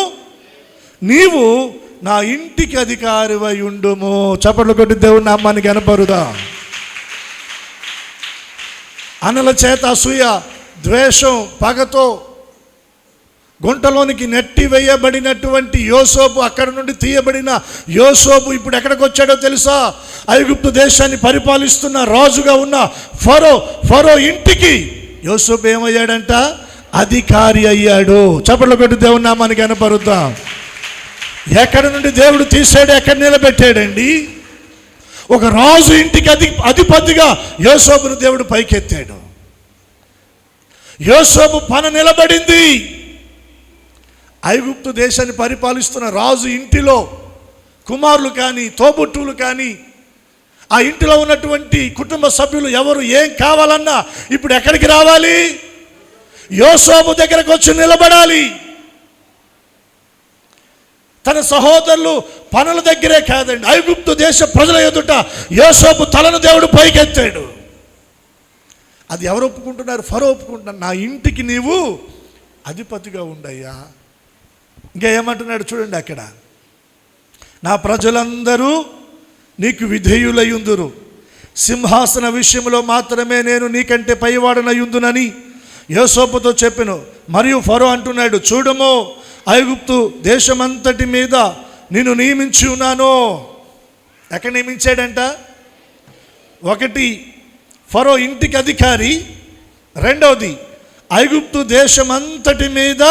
నీవు నా ఇంటికి అధికారివై ఉండుము. చప్పట్లు కొట్టి దేవుని నామాన్ని కనపరుదా. అనల చేత అసూయ, ద్వేషం, పగతో గుంటలోనికి నెట్టి వేయబడినటువంటి యోసేపు, అక్కడ నుండి తీయబడిన యోసేపు ఇప్పుడు ఎక్కడికి వచ్చాడో తెలుసా? ఐగుప్తు దేశాన్ని పరిపాలిస్తున్న రాజుగా ఉన్న ఫరో ఇంటికి యోసేపు ఏమయ్యాడంట? అధికారి అయ్యాడు. చప్పట్లు కొట్టి దేవుని నామాన్ని కనపరుద్దాం. ఎక్కడి నుండి దేవుడు తీసాడు, ఎక్కడ నిలబెట్టాడండి? ఒక రాజు ఇంటికి అధిపతిగా యోసేపును దేవుడు పైకెత్తాడు. యోసేపు పన నిలబడింది. ఐగుప్తు దేశాన్ని పరిపాలిస్తున్న రాజు ఇంటిలో కుమారులు కానీ, తోబుట్టువులు కానీ, ఆ ఇంటిలో ఉన్నటువంటి కుటుంబ సభ్యులు ఎవరు ఏం కావాలన్నా ఇప్పుడు ఎక్కడికి రావాలి? యోసేపు దగ్గరకు వచ్చి నిలబడాలి. తన సహోదరులు పనుల దగ్గరే కాదండి, ఐగుప్తు దేశ ప్రజల ఎదుట యోసేపు తలను దేవుడు పైకెత్తాడు. అది ఎవరు ఒప్పుకుంటున్నారు? ఫరో ఒప్పుకుంటున్నారు. నా ఇంటికి నీవు అధిపతిగా ఉండయ్యా. ఇంకా ఏమంటున్నాడు చూడండి అక్కడ, నా ప్రజలందరూ నీకు విధేయులయ్యుందురు, సింహాసన విషయంలో మాత్రమే నేను నీకంటే పైవాడనయ్యుందునని యోసేపుతో చెప్పెను. మరియు ఫరో అంటున్నాడు, చూడము, ఐగుప్తు దేశమంతటి మీద నిన్ను నియమించి ఉన్నాను. ఎక్కడ నియమించాడంట? ఒకటి ఫరో ఇంటికి అధికారి, రెండవది ఐగుప్తు దేశమంతటి మీద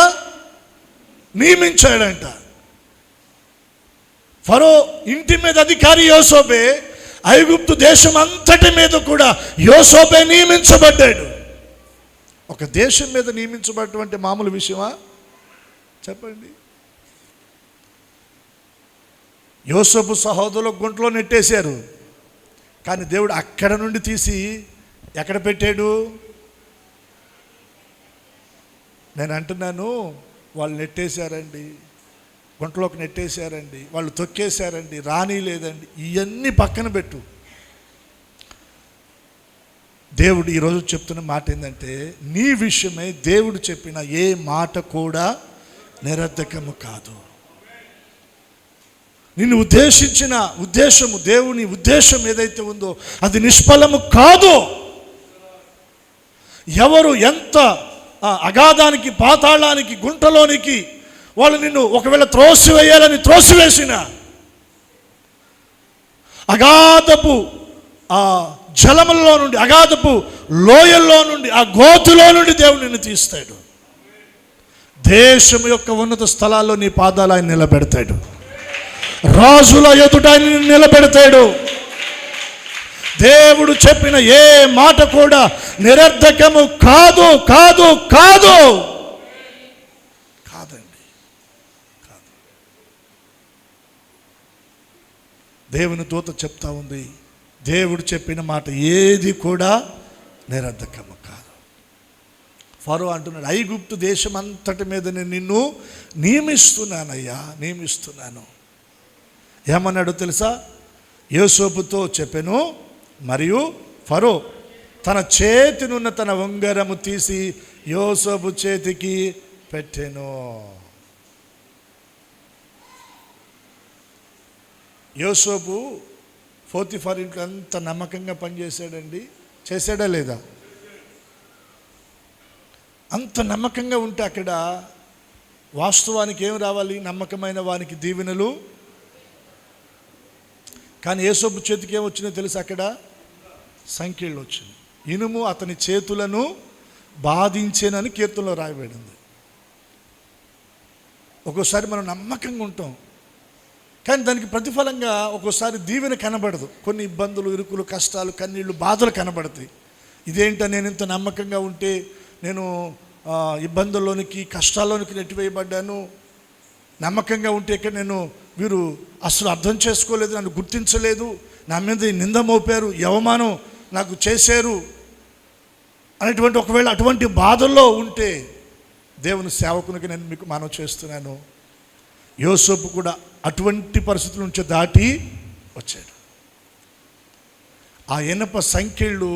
నియమించాడంట. ఫరో ఇంటి మీద అధికారి యోసేపే, ఐగుప్తు దేశం అంతటి మీద కూడా యోసేపే నియమించబడ్డాడు. ఒక దేశం మీద నియమించబడ్డటువంటి మామూలు విషయమా చెప్పండి? యోసేపు సహోదరులు గుంటలో నెట్టేశారు, కానీ దేవుడు అక్కడ నుండి తీసి ఎక్కడ పెట్టాడు? నేను అంటున్నాను, వాళ్ళు నెట్టేశారండి, గుంటలోకి నెట్టేశారండి, వాళ్ళు తొక్కేశారండి, రాని లేదండి, ఇవన్నీ పక్కన పెట్టు. దేవుడు ఈరోజు చెప్తున్న మాట ఏంటంటే, నీ విషయమై దేవుడు చెప్పిన ఏ మాట కూడా నిరర్ధకము కాదు. నిన్ను ఉద్దేశించిన ఉద్దేశము, దేవుని ఉద్దేశం ఏదైతే ఉందో అది నిష్ఫలము కాదు. ఎవరు ఎంత అగాధానికి, పాతాళానికి, గుంటలోనికి వాళ్ళు నిన్ను ఒకవేళ త్రోసివేయాలని త్రోసివేసిన, అగాధపు ఆ జలములలో నుండి, అగాధపు లోయల్లో నుండి, ఆ గోతులో నుండి దేవుడు నిన్ను తీస్తాడు. దేశం యొక్క ఉన్నత స్థలాల్లో నీ పాదాలు ఆయన నిలబెడతాడు. రాజుల ఎదుట ఆయన నిలబెడతాడు. దేవుడు చెప్పిన ఏ మాట కూడా నిరర్ధకము కాదు, కాదు, కాదు, కాదండి, కాదు. దేవుని దూత చెప్తా ఉంది, దేవుడు చెప్పిన మాట ఏది కూడా నిరర్ధకము కాదు. ఫరో అంటున్నాడు, ఐగుప్తు దేశం అంతటి మీద నేను నిన్ను నియమిస్తున్నాను. ఏమన్నాడు తెలుసా? యోసేపుతో చెప్పెను, మరియు ఫరో తన చేతినున్న తన ఉంగరము తీసి యోసేపు చేతికి పెట్టెను. యోసేపు పోతీఫర్ ఇంట్లో అంత నమ్మకంగా పనిచేశాడండి. చేశాడా లేదా? అంత నమ్మకంగా ఉంటే అక్కడ వాస్తవానికి ఏం రావాలి? నమ్మకమైన వానికి దీవెనలు. కానీ యోసేపు చేతికి ఏమొచ్చిందో తెలుసు? అక్కడ సంఖ్యలు వచ్చింది. ఇనుము అతని చేతులను బాధించేనని కీర్తనలో రాయబడింది. ఒక్కోసారి మనం నమ్మకంగా ఉంటాం, కానీ దానికి ప్రతిఫలంగా ఒక్కోసారి దీవెన కనబడదు. కొన్ని ఇబ్బందులు, ఇరుకులు, కష్టాలు, కన్నీళ్ళు, బాధలు కనబడతాయి. ఇదేంటో నేను ఇంత నమ్మకంగా ఉంటే నేను ఇబ్బందుల్లోనికి, కష్టాల్లోనికి నెట్టివేయబడ్డాను. నమ్మకంగా ఉంటే ఇక్కడ వీరు అసలు అర్థం చేసుకోలేదు, నన్ను గుర్తించలేదు, నా మీద నింద మోపారు, అవమానం నాకు చేశారు అనేటువంటి ఒకవేళ అటువంటి బాధల్లో ఉంటే దేవుని సేవకునికి నేను మీకు మనవి చేస్తున్నాను, యోసేపు కూడా అటువంటి పరిస్థితుల నుంచి దాటి వచ్చాడు. ఆ ఇనప సంఖ్యలు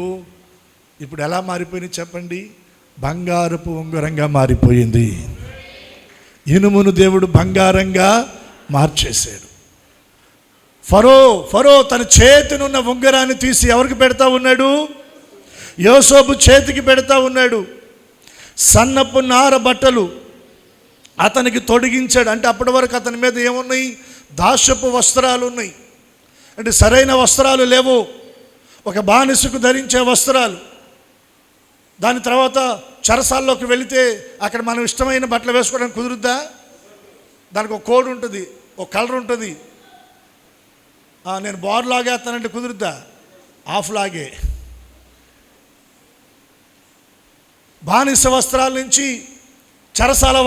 ఇప్పుడు ఎలా మారిపోయినాయి చెప్పండి? బంగారపు ఉంగరంగా మారిపోయింది. ఇనుమును దేవుడు బంగారంగా మార్చేశాడు. ఫరో తన చేతినున్న ఉంగరాన్ని తీసి ఎవరికి పెడతా ఉన్నాడు? యోసేపు చేతికి పెడతా ఉన్నాడు. సన్నపు నార బట్టలు అతనికి తొడిగించాడు. అంటే అప్పటి వరకు అతని మీద ఏమున్నాయి? దాస్యపు వస్త్రాలు ఉన్నాయి. అంటే సరైన వస్త్రాలు లేవు, ఒక బానిసకు ధరించే వస్త్రాలు. దాని తర్వాత చెరసాల్లోకి వెళితే అక్కడ మనం ఇష్టమైన బట్టలు వేసుకోవడానికి కుదురుద్దా? దానికి ఒక కోడ్ ఉంటుంది, ఒక కలర్ ఉంటుంది. నేను బార్ లాగేస్తానంటే కుదురుద్దా? ఆఫ్ లాగే. బానిస వస్త్రాల నుంచి చెరసాల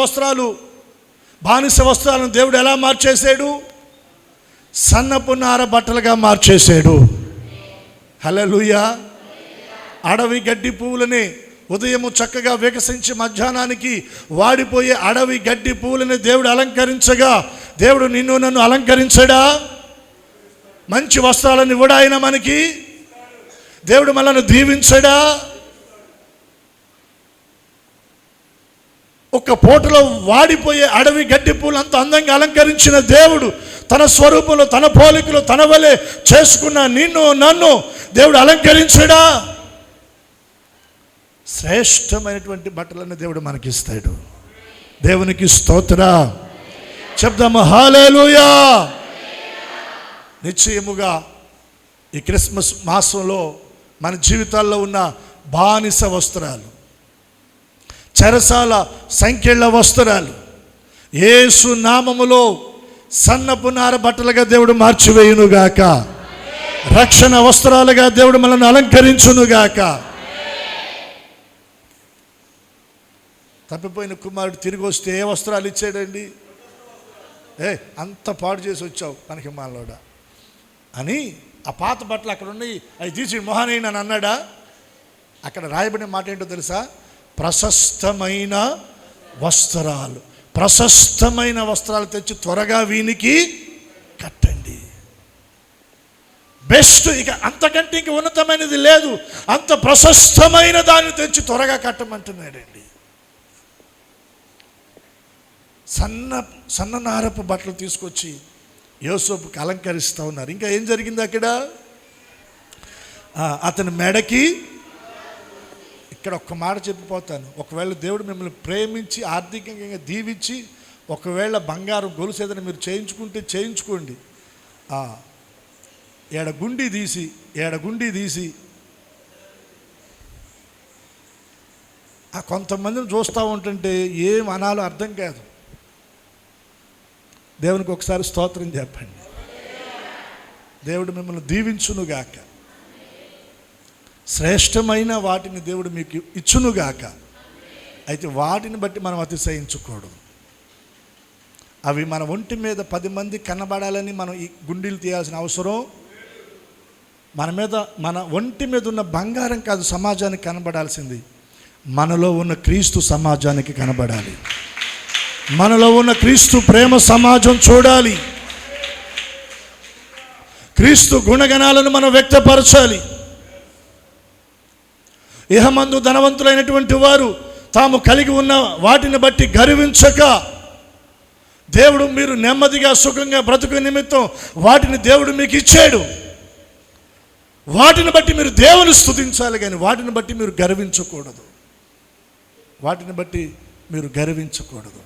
వస్త్రాలు, బానిస వస్త్రాలను దేవుడు ఎలా మార్చేశాడు? సన్నపు నార బట్టలుగా మార్చేశాడు. హల్లెలూయా. అడవి గడ్డి పువ్వులని ఉదయము చక్కగా వికసించి మధ్యాహ్నానికి వాడిపోయే అడవి గడ్డి పువ్వులని దేవుడు అలంకరించగా, దేవుడు నిన్ను నన్ను అలంకరించడా? మంచి వస్త్రాలను ఇవ్వడా ఆయన మనకి? దేవుడు మనల్ని దీవించడా? ఒక్క పూటలో వాడిపోయే అడవి గడ్డి పూలు అంత అందంగా అలంకరించిన దేవుడు తన స్వరూపంలో, తన పోలికలో, తన వలె చేసుకున్న నిన్ను నన్ను దేవుడు అలంకరించడా? శ్రేష్టమైనటువంటి బట్టలను దేవుడు మనకిస్తాడు. దేవునికి స్తోత్రం చెప్దాము. హల్లెలూయా. నిశ్చయముగా ఈ క్రిస్మస్ మాసంలో మన జీవితాల్లో ఉన్న బానిస వస్త్రాలు, చెరసాల సంఖ్యల వస్త్రాలు యేసు నామములో సన్నపు నార బట్టలుగా దేవుడు మార్చివేయునుగాక. రక్షణ వస్త్రాలుగా దేవుడు మనల్ని అలంకరించునుగాక. తప్పిపోయిన కుమారుడు తిరిగి వస్తే ఏ వస్త్రాలు ఇచ్చాడండి? అంత పాడు చేసి వచ్చావు మనకి మాలోడా అని ఆ పాత బట్టలు అక్కడ ఉన్నాయి, అవి తీసి మొహానైనా అని అన్నాడా? అక్కడ రాయబడిన మాట ఏంటో తెలుసా? ప్రశస్తమైన వస్త్రాలు తెచ్చి త్వరగా వీనికి కట్టండి. బెస్ట్, ఇక అంతకంటే ఇంక ఉన్నతమైనది లేదు. అంత ప్రశస్తమైన దాన్ని తెచ్చి త్వరగా కట్టమంటున్నాడండి. సన్న నారపు బట్టలు తీసుకొచ్చి యోసేపుకి అలంకరిస్తూ ఉన్నారు. ఇంకా ఏం జరిగింది అక్కడ? అతని మెడకి, ఇక్కడ ఒక్క మాట చెప్పిపోతాను, ఒకవేళ దేవుడు మిమ్మల్ని ప్రేమించి ఆర్థికంగా దీవించి ఒకవేళ బంగారం గొలుసు ఏదైనా మీరు చేయించుకోండి. గుండి తీసి కొంతమందిని చూస్తూ ఉంటుంటే ఏం అనాలో అర్థం కాదు. దేవునికి ఒకసారి స్తోత్రం చెప్పండి. దేవుడు మిమ్మల్ని దీవించునుగాక. శ్రేష్టమైన వాటిని దేవుడు మీకు ఇచ్చునుగాక. అయితే వాటిని బట్టి మనం అతిశయించకూడదు. అవి మన ఒంటి మీద 10 మంది కనబడాలని మనం ఈ గుండీలు తీయాల్సిన అవసరం. మన ఒంటి మీద ఉన్న బంగారం కాదు సమాజానికి కనబడాల్సింది. మనలో ఉన్న క్రీస్తు సమాజానికి కనబడాలి. మనలో ఉన్న క్రీస్తు ప్రేమ సమాజం చూడాలి. క్రీస్తు గుణగణాలను మనం వ్యక్తపరచాలి. ఇహమందు ధనవంతులైనటువంటి వారు తాము కలిగి ఉన్న వాటిని బట్టి గర్వించక, దేవుడు మీరు నెమ్మదిగా సుఖంగా బ్రతుకు నిమిత్తం వాటిని దేవుడు మీకు ఇచ్చాడు, వాటిని బట్టి మీరు దేవుని స్తుతించాలి. కానీ వాటిని బట్టి మీరు గర్వించకూడదు. వాటిని బట్టి మీరు గర్వించకూడదు.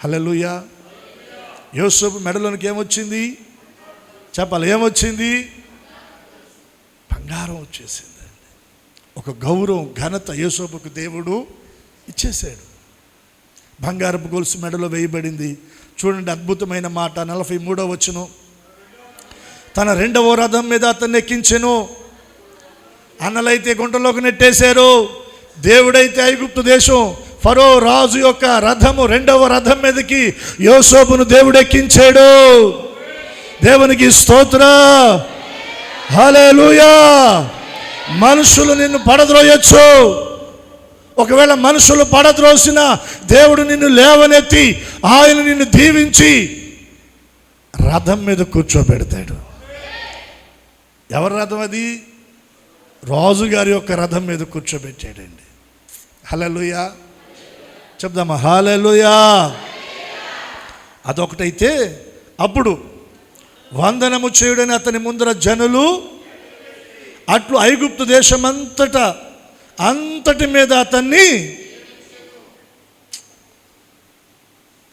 హల్లెలూయా. యోసేపు మెడలోనికి ఏమొచ్చింది చెప్పాలి? ఏమొచ్చింది? బంగారం వచ్చేసింది. ఒక గౌరవం, ఘనత యోసేపుకు దేవుడు ఇచ్చేశాడు. బంగారపు గొలుసు మెడలో వేయబడింది. చూడండి అద్భుతమైన మాట, 43వ వచనం. తన రెండవ రథం మీద అతన్ని ఎక్కించెను. అన్నలైతే గుంటలోకి నెట్టేశారు. దేవుడైతే ఐగుప్తు దేశం ఫరో రాజు యొక్క రథము, రెండవ రథం మీదకి యోసేపును దేవుడు ఎక్కించాడు. దేవునికి స్తోత్రం. హల్లెలూయా. మనుషులు నిన్ను పడద్రోయొచ్చు. ఒకవేళ మనుషులు పడద్రోసిన దేవుడు నిన్ను లేవనెత్తి ఆయన నిన్ను దీవించి రథం మీద కూర్చోబెడతాడు. ఎవరి రథం అది? రాజుగారి యొక్క రథం మీద కూర్చోబెట్టాడండి. హల్లెలూయా. చెప్దామా? హల్లెలూయా. అదొకటైతే అప్పుడు వందనము చేయుడని అతని ముందర జనులు అట్లు ఐగుప్తు దేశం అంతటి మీద అతన్ని,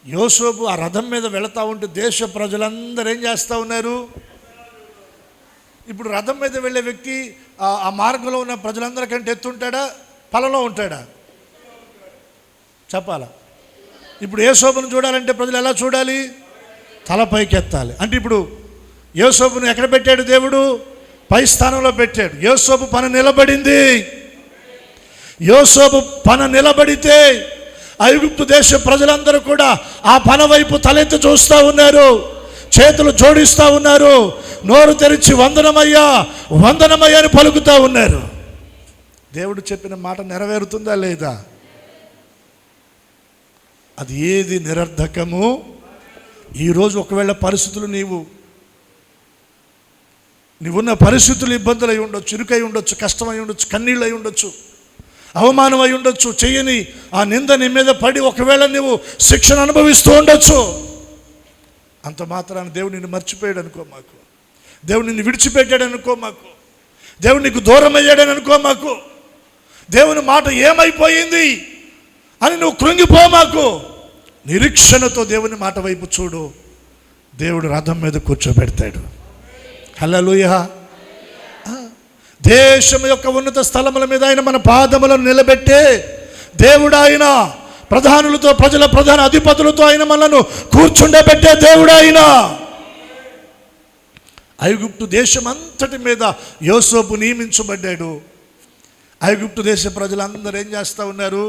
యోసేపు ఆ రథం మీద వెళతా ఉంటే దేశ ప్రజలందరూ ఏం చేస్తూ ఉన్నారు? ఇప్పుడు రథం మీద వెళ్ళే వ్యక్తి ఆ మార్గంలో ఉన్న ప్రజలందరికంటే ఎత్తుంటాడా, పలలో ఉంటాడా? చెప్పాలా? ఇప్పుడు యోసేపును చూడాలంటే ప్రజలు ఎలా చూడాలి? తలపైకి ఎత్తాలి. అంటే ఇప్పుడు యోసేపును ఎక్కడ పెట్టాడు దేవుడు? పై స్థానంలో పెట్టాడు. యోసేపు పన నిలబడింది. యోసేపు పన నిలబడితే ఐగుప్తు దేశ ప్రజలందరూ కూడా ఆ పన వైపు తలెత్తి చూస్తూ ఉన్నారు, చేతులు జోడిస్తూ ఉన్నారు, నోరు తెరిచి వందనమయ్యా వందనమయ్యా అని పలుకుతూ ఉన్నారు. దేవుడు చెప్పిన మాట నెరవేరుతుందా లేదా? అది ఏది నిరర్ధకము. ఈరోజు ఒకవేళ పరిస్థితులు నీవున్న పరిస్థితులు ఇబ్బందులు అయి ఉండొచ్చు, ఇరుకై ఉండొచ్చు, కష్టమై ఉండొచ్చు, కన్నీళ్ళు అయి ఉండొచ్చు, అవమానం అయి ఉండొచ్చు, చెయ్యని ఆ నింద నీ మీద పడి ఒకవేళ నువ్వు శిక్షణ అనుభవిస్తూ ఉండొచ్చు. అంత మాత్రాన దేవుడు నిన్ను మర్చిపోయాడు అనుకో మాకు, దేవుడు నిన్ను విడిచిపెట్టాడు అనుకో మాకు, దేవుడు నీకు దూరం అయ్యాడని అనుకో మాకు, దేవుని మాట ఏమైపోయింది అని నువ్వు కృంగిపో మాకు. నిరీక్షణతో దేవుని మాట వైపు చూడు. దేవుడు రథం మీద కూర్చోబెడతాడు. హల్లెలూయా. దేశం యొక్క ఉన్నత స్థలముల మీద ఆయన మన పాదములను నిలబెట్టే దేవుడు. ఆయన ప్రధానులతో, ప్రధాన అధిపతులతో ఆయన మనను కూర్చుండబెట్టే దేవుడు. ఆయన ఐగుప్తు దేశం అంతటి మీద యోసేపు నియమించబడ్డాడు. ఐగుప్తు దేశ ప్రజలందరూ ఏం చేస్తూ ఉన్నారు?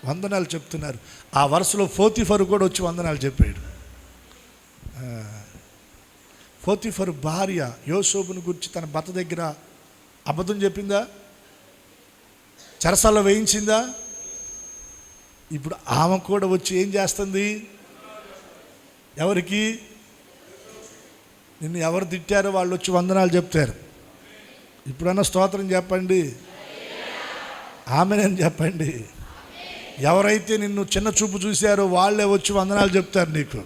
వందనాలు చెప్తున్నారు. ఆ వరుసలో పోతీఫరు కూడా వచ్చి వందనాలు చెప్పాడు. పోతీఫరు భార్య యోసేపును గురించి తన భర్త దగ్గర అబద్ధం చెప్పిందా? చెరసాల్లో వేయించిందా? ఇప్పుడు ఆమె కూడా వచ్చి ఏం చేస్తుంది? ఎవరికి? నిన్ను ఎవరు తిట్టారో వాళ్ళు వచ్చి వందనాలు చెప్తారు. ఇప్పుడన్నా స్తోత్రం చెప్పండి, ఆమెనని చెప్పండి. ఎవరైతే నిన్ను చిన్న చూపు చూశారో వాళ్ళే వచ్చి వందనాలు చెప్తారు నీకు.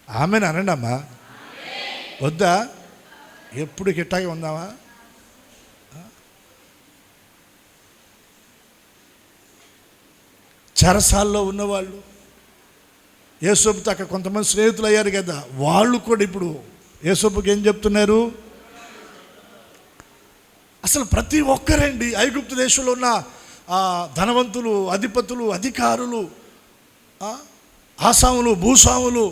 ఆమెను అనండి అమ్మా, వద్దా? ఎప్పుడు గిట్టాగే ఉందామా? చెరసాల్లో ఉన్నవాళ్ళు, యేసోపుతో అక్కడ కొంతమంది స్నేహితులు అయ్యారు కదా, వాళ్ళు కూడా ఇప్పుడు యేసోపుకి ఏం చెప్తున్నారు? అసలు ప్రతి ఒక్కరండి ఐగుప్తు దేశంలో ఉన్న ధనవంతులు, అధిపతులు, అధికారులు, ఆసాములు, భూస్వాములు,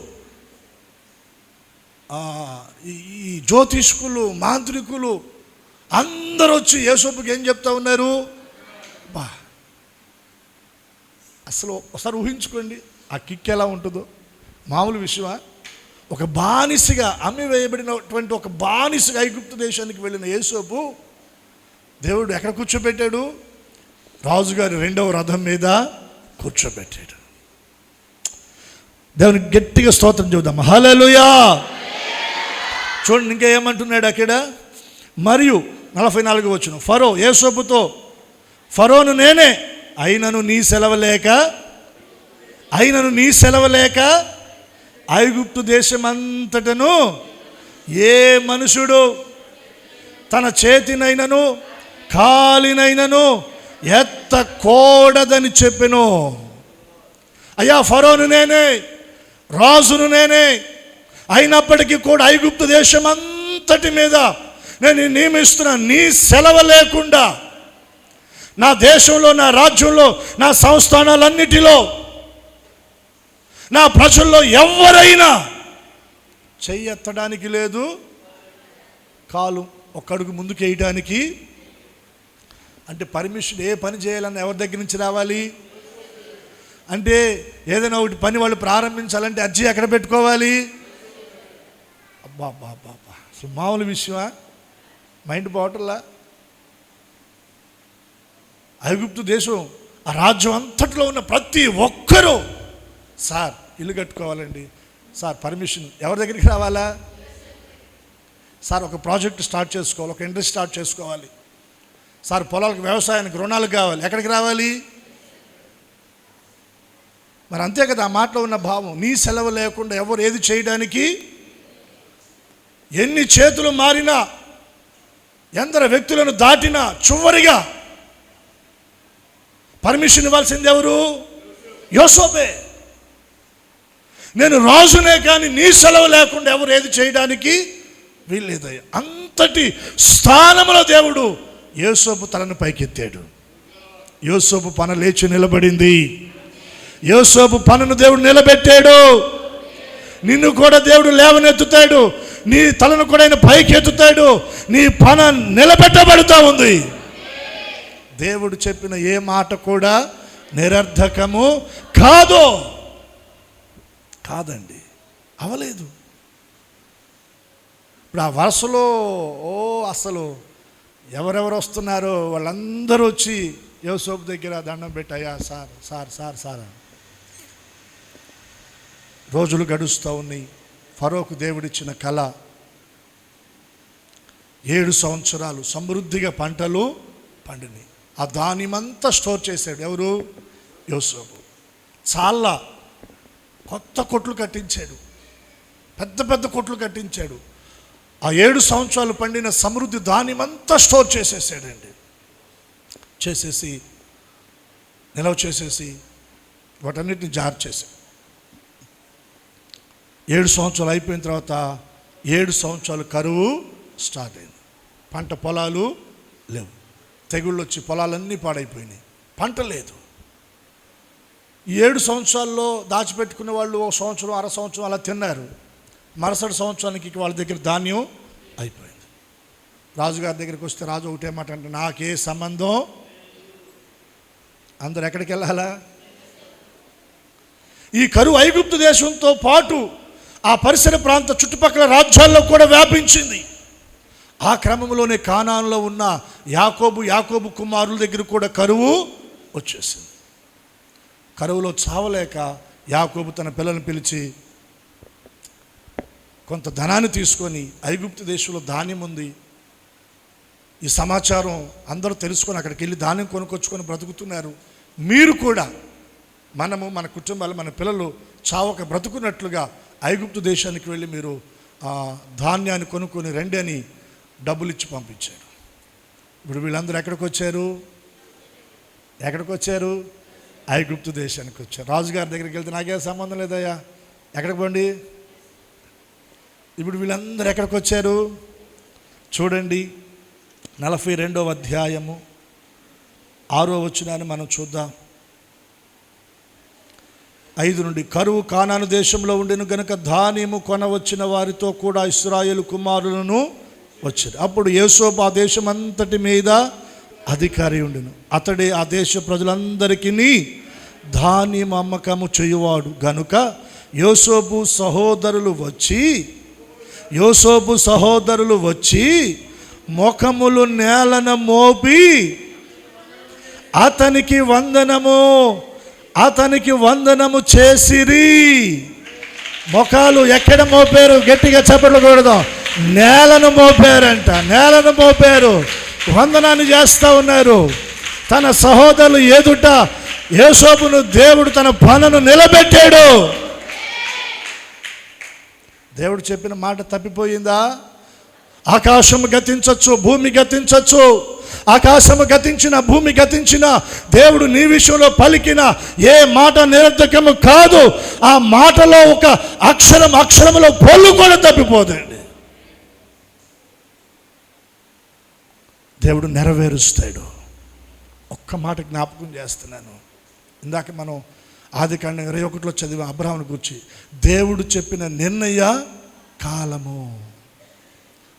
ఈ జ్యోతిష్కులు, మాంత్రికులు అందరూ వచ్చి యేసోపుకి ఏం చెప్తా ఉన్నారు? బా, అసలు ఒకసారి ఊహించుకోండి ఆ కిక్ ఎలా ఉంటుందో. మామూలు విషయమా? ఒక బానిసగా అమ్మి వేయబడినటువంటి ఒక బానిసగా ఐగుప్తు దేశానికి వెళ్ళిన యేసోపు దేవుడు ఎక్కడ కూర్చోబెట్టాడు? రాజుగారి రెండవ రథం మీద కూర్చోబెట్టాడు. దేవునికి గట్టిగా స్తోత్రం చెబుదాం. హల్లెలూయా. చూడండి ఇంకా ఏమంటున్నాడు అక్కడ. మరియు 44 వచనం, ఫరో యోసేపుతో, ఫరోను నేనే, అయినను నీ సెలవు లేక ఐగుప్తు దేశమంతటను ఏ మనుషుడు తన చేతినైనను కాలినైనను ఎత్తకూడదని చెప్పెను. అయ్యా, ఫరోను నేనే, రాజును నేనే, అయినప్పటికీ కూడా ఐగుప్తు దేశం అంతటి మీద నేను నియమిస్తున్నా. నీ సెలవు లేకుండా నా దేశంలో, నా రాజ్యంలో, నా సంస్థానాలన్నిటిలో, నా ప్రజల్లో ఎవరైనా చెయ్యి ఎత్తడానికి లేదు, కాలు ఒక అడుగు ముందుకు వేయడానికి. అంటే పర్మిషన్ ఏ పని చేయాలన్నా ఎవరి దగ్గర నుంచి రావాలి? అంటే ఏదైనా ఒకటి పని వాళ్ళు ప్రారంభించాలంటే అర్జీ ఎక్కడ పెట్టుకోవాలి? అబ్బా అబ్బా అబ్బా, అసలు మామూలు విషయమా? మైండ్ పోవటంలా. ఐగుప్తు దేశం, ఆ రాజ్యం అంతట్లో ఉన్న ప్రతి ఒక్కరూ, సార్ ఇల్లు కట్టుకోవాలండి, సార్ పర్మిషన్ ఎవరి దగ్గరికి రావాలా? సార్ ఒక ప్రాజెక్ట్ స్టార్ట్ చేసుకోవాలి, ఒక ఇండస్ట్రీ స్టార్ట్ చేసుకోవాలి, సార్ పొలాలకు వ్యవసాయానికి రుణాలు కావాలి, ఎక్కడికి రావాలి? మరి అంతే కదా ఆ మాటలో ఉన్న భావం. నీ సెలవు లేకుండా ఎవరు ఏది చేయడానికి, ఎన్ని చేతులు మారినా, ఎందరు వ్యక్తులను దాటినా చివరిగా పర్మిషన్ ఇవ్వాల్సింది ఎవరు? యోసేపే. నేను రాజునే కానీ నీ సెలవు లేకుండా ఎవరు ఏది చేయడానికి వీల్లేదయ్యా. అంతటి స్థానంలో దేవుడు యోసేపు తలను పైకెత్తాడు. యోసేపు పన లేచి నిలబడింది. యోసేపు పనను దేవుడు నిలబెట్టాడు. నిన్ను కూడా దేవుడు లేవనెత్తుతాడు. నీ తలను కూడా ఆయన పైకి ఎత్తుతాడు. నీ పన నిలబెట్టబడుతూ ఉంది. దేవుడు చెప్పిన ఏ మాట కూడా నిరర్థకము కాదండి. అవలేదు. ఇప్పుడు ఆ వరుసలో అసలు ఎవరెవరు వస్తున్నారో వాళ్ళందరూ వచ్చి యోసేపు దగ్గర దండం పెట్టాయా, సార్. రోజులు గడుస్తూ ఉన్నాయి. ఫరోకు దేవుడిచ్చిన కళ 7 సంవత్సరాలు సమృద్ధిగా పంటలు పండినాయి. ఆ ధాన్యమంతా స్టోర్ చేశాడు ఎవరు? యోసేపు. చాలా కొత్త కొట్లు కట్టించాడు, పెద్ద కొట్లు కట్టించాడు. ఆ 7 సంవత్సరాలు పండిన సమృద్ధి ధాన్యమంతా స్టోర్ చేసేసాడండి. చేసేసి నిలవ చేసేసి వాటన్నిటిని జార్ చేశాడు. 7 సంవత్సరాలు అయిపోయిన తర్వాత 7 సంవత్సరాలు కరువు స్టార్ట్ అయింది. పంట పొలాలు లేవు, తెగుళ్ళు వచ్చి పొలాలన్నీ పాడైపోయినాయి, పంట లేదు. ఈ 7 సంవత్సరాల్లో దాచిపెట్టుకున్న వాళ్ళు 1 సంవత్సరం, అర సంవత్సరం అలా తిన్నారు. మరుసటి సంవత్సరానికి వాళ్ళ దగ్గర ధాన్యం అయిపోయింది. రాజుగారి దగ్గరికి వస్తే రాజు ఒకటే మాట అంటే, నాకే సంబంధం. అందరు ఎక్కడికి వెళ్ళాలా? ఈ కరువు ఐగుప్తు దేశంతో పాటు ఆ పరిసర ప్రాంత చుట్టుపక్కల రాజ్యాల్లో కూడా వ్యాపించింది. ఆ క్రమంలోనే కానానులో ఉన్న యాకోబు కుమారుల దగ్గర కూడా కరువు వచ్చేసింది. కరువులో చావలేక యాకోబు తన పిల్లల్ని పిలిచి కొంత ధనాన్ని తీసుకొని, ఐగుప్తు దేశంలో ధాన్యం ఉంది, ఈ సమాచారం అందరూ తెలుసుకొని అక్కడికి వెళ్ళి ధాన్యం కొనుక్కొచ్చుకొని బ్రతుకుతున్నారు, మీరు కూడా మన కుటుంబాలు, మన పిల్లలు చావక బ్రతుకున్నట్లుగా ఐగుప్తు దేశానికి వెళ్ళి మీరు ధాన్యాన్ని కొనుక్కొని రండి అని డబ్బులు ఇచ్చి పంపించారు. ఇప్పుడు వీళ్ళందరూ ఎక్కడికి వచ్చారు? ఐగుప్తు దేశానికి వచ్చారు. రాజుగారి దగ్గరికి వెళ్తే నాకే సంబంధం లేదయ్యా, ఎక్కడికి పోండి. ఇప్పుడు వీళ్ళందరూ ఎక్కడికి వచ్చారు? చూడండి 42వ అధ్యాయము 6వ వచనాన్ని మనం చూద్దాం. 5 నుండి, కరువు కానాను దేశంలో ఉండెను గనుక ధాన్యము కొనవచ్చిన వారితో కూడా ఇశ్రాయేలు కుమారులను వచ్చారు. అప్పుడు యోసేపు ఆ దేశం అంతటి మీద అధికారి ఉండెను. అతడే ఆ దేశ ప్రజలందరికీ ధాన్యం అమ్మకము చేయువాడు గనుక యోసేపు సహోదరులు వచ్చి ముఖములు నేలన మోపి అతనికి వందనము, అతనికి వందనము చేసిరి. మొఖాలు ఎక్కడ మోపారు? గట్టిగా చప్పట్లు కొడదాం. నేలను మోపారంట, నేలను మోపారు, వందనాన్ని చేస్తూ ఉన్నారు. తన సహోదరులు ఎదుట యోసేపును దేవుడు తన పనును నిలబెట్టాడు. దేవుడు చెప్పిన మాట తప్పిపోయిందా? ఆకాశము గతించవచ్చు, భూమి గతించవచ్చు. ఆకాశము గతించిన, భూమి గతించిన, దేవుడు నీ విషయంలో పలికిన ఏ మాట నిరర్ధకము కాదు. ఆ మాటలో ఒక అక్షరం, అక్షరములో పొల్లు కూడా తప్పిపోదండి. దేవుడు నెరవేరుస్తాడు. ఒక్క మాట జ్ఞాపకం చేస్తున్నాను. ఇందాక మనం ఆదికాండం 21లో చదివాం అబ్రహాముని గురించి. దేవుడు చెప్పిన నిర్ణయ కాలము.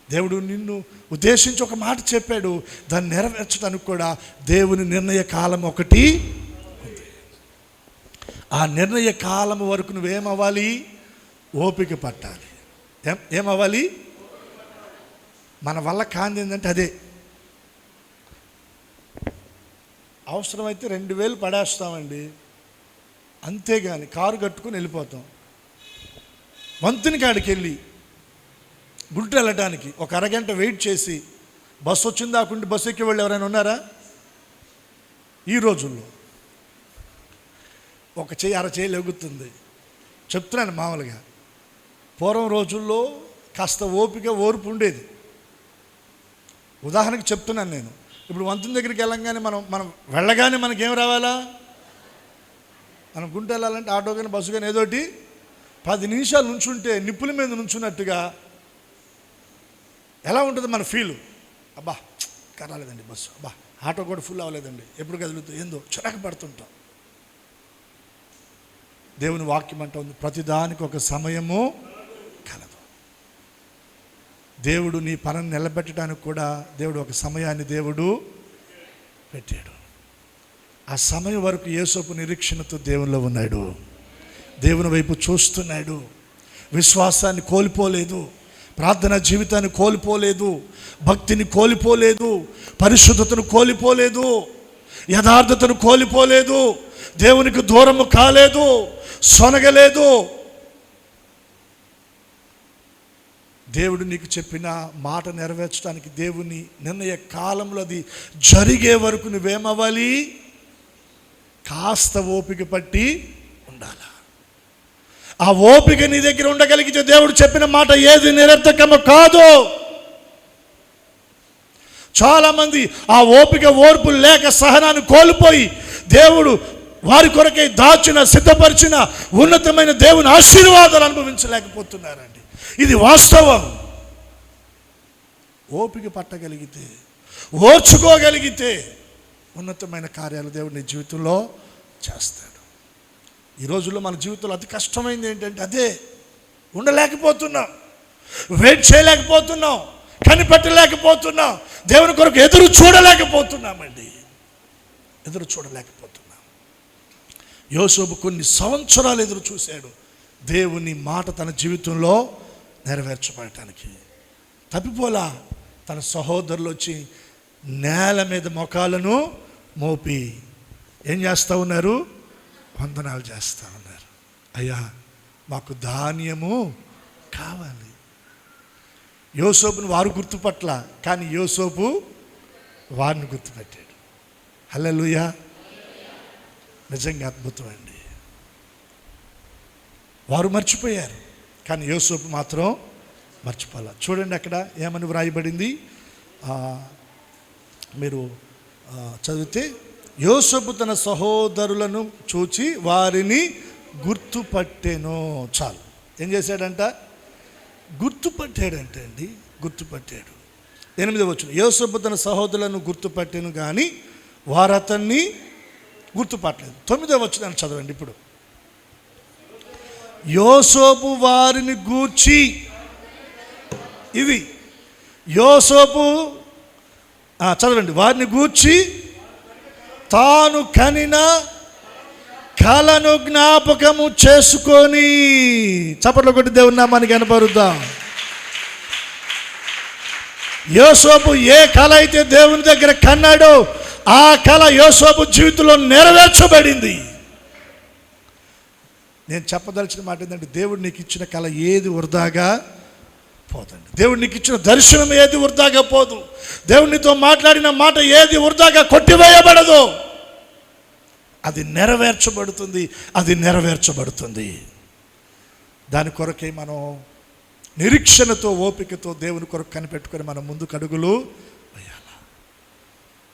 దేవుడు నిన్ను ఉద్దేశించి ఒక మాట చెప్పాడు, దాన్ని నెరవేర్చడానికి కూడా దేవుని నిర్ణయ కాలం ఒకటి ఉంది. ఆ నిర్ణయ కాలం వరకు నువ్వేమవ్వాలి? ఓపిక పట్టాలి. ఏమవ్వాలి? మన వల్ల కాంది ఏంటంటే అదే. అవసరమైతే 2000 పడేస్తామండి, అంతేగాని కారు కట్టుకుని వెళ్ళిపోతాం. వంతుని కాడికి వెళ్ళి గుంటూరు వెళ్ళడానికి ఒక అరగంట వెయిట్ చేసి బస్సు వచ్చింది దాకుండి బస్సు ఎక్కి వాళ్ళు ఎవరైనా ఉన్నారా? ఈ రోజుల్లో ఒక చెయ్యి అరచేయి ఎగుతుంది. చెప్తున్నాను మామూలుగా. పూర్వం రోజుల్లో కాస్త ఓర్పు ఉండేది. ఉదాహరణకి చెప్తున్నాను నేను. ఇప్పుడు వంతుని దగ్గరికి వెళ్ళంగానే మనం వెళ్ళగానే మనకేం రావాలా? మనం గుంట వెళ్ళాలంటే ఆటో కానీ బస్సు కానీ ఏదోటి 10 నిమిషాలు నుంచుంటే నిప్పుల మీద నుంచున్నట్టుగా ఎలా ఉంటుంది మన ఫీలు? అబ్బా కరాలేదండి బస్సు, అబ్బా ఆటో కూడా ఫుల్ అవ్వలేదండి, ఎప్పుడు కదులుతూ ఏందో చిరాకు పడుతుంటాం. దేవుని వాక్యం అంటూ ఉంది, ప్రతిదానికి ఒక సమయము కలదు. దేవుడు నీ పనిని నిలబెట్టడానికి కూడా దేవుడు ఒక సమయాన్ని దేవుడు పెట్టాడు. ఆ సమయం వరకు యోసేపు నిరీక్షణతో దేవునిలో ఉన్నాడు. దేవుని వైపు చూస్తున్నాడు. విశ్వాసాన్ని కోల్పోలేదు, ప్రార్థనా జీవితాన్ని కోల్పోలేదు, భక్తిని కోల్పోలేదు, పరిశుద్ధతను కోల్పోలేదు, యథార్థతను కోల్పోలేదు, దేవునికి దూరము కాలేదు, సొనగలేదు. దేవుడు నీకు చెప్పిన మాట నెరవేర్చడానికి దేవుని నిర్ణయ కాలంలో అది జరిగే వరకు నువ్వేమవ్వాలి? కాస్త ఓపిక పట్టి ఉండాలి. ఆ ఓపిక నీ దగ్గర ఉండగలిగితే దేవుడు చెప్పిన మాట ఏది నిరర్థకము కాదు. చాలామంది ఆ ఓపిక, ఓర్పు లేక సహనాన్ని కోల్పోయి దేవుడు వారి కొరకై దాచిన, సిద్ధపరిచిన ఉన్నతమైన దేవుని ఆశీర్వాదాలు అనుభవించలేకపోతున్నారండి. ఇది వాస్తవం. ఓపిక పట్టగలిగితే, ఓర్చుకోగలిగితే ఉన్నతమైన కార్యాలు దేవుడు నీ జీవితంలో చేస్తాడు. ఈ రోజుల్లో మన జీవితంలో అతి కష్టమైంది ఏంటంటే అదే. ఉండలేకపోతున్నాం, వెయిట్ చేయలేకపోతున్నాం, కనిపెట్టలేకపోతున్నాం, దేవుని కొరకు ఎదురు చూడలేకపోతున్నామండి. ఎదురు చూడలేకపోతున్నాం. యోసేపు కొన్ని సంవత్సరాలు ఎదురు చూశాడు దేవుని మాట తన జీవితంలో నెరవేర్చబడటానికి. తప్పిపోలా. తన సహోదరులు వచ్చి నేల మీద మొఖాలను మోపి ఏం చేస్తూ ఉన్నారు? వందనాలు చేస్తూ ఉన్నారు. అయ్యా మాకు ధాన్యము కావాలి. యోసేపును వారు గుర్తుపట్ల, కానీ యోసేపు వారిని గుర్తుపెట్టాడు. హల్లెలూయా. నిజంగా అద్భుతం అండి. వారు మర్చిపోయారు, కానీ యోసేపు మాత్రం మర్చిపోలే. చూడండి అక్కడ ఏమని వ్రాయబడింది, మీరు చదివితే, యోసేపు తన సహోదరులను చూచి వారిని గుర్తుపట్టెను. చాలు. ఏం చేశాడంట? గుర్తుపట్టాడంటే అండి, గుర్తుపట్టాడు. 8వ వచనం, యోసేపు తన సహోదరులను గుర్తుపట్టెను కానీ వారు అతన్ని గుర్తుపట్టలేదు. 9వ వచనాన్ని చదవండి ఇప్పుడు. యోసేపు వారిని గూర్చి, ఇది యోసేపు చదవండి, వారిని గూర్చి తాను కనిన కలను జ్ఞాపకము చేసుకొని, చప్పట్లు కొట్టి దేవుని నామాన్ని కనపరుద్దాం. యోసేపు ఏ కళ అయితే దేవుని దగ్గర కన్నాడో ఆ కళ యోసేపు జీవితంలో నెరవేర్చబడింది. నేను చెప్పదలిచిన మాట ఏంటంటే, దేవుడు నీకు ఇచ్చిన కళ ఏది వృధాగా పోదండి. దేవుడు నీకు ఇచ్చిన దర్శనం ఏది వృధాగా పోదు. దేవునితో మాట్లాడిన మాట ఏది వృధాగా కొట్టివేయబడదు. అది నెరవేర్చబడుతుంది, అది నెరవేర్చబడుతుంది. దాని కొరకై మనం నిరీక్షణతో, ఓపికతో దేవుని కొరకు కనిపెట్టుకొని మనం ముందుకు అడుగులు వేయాలి.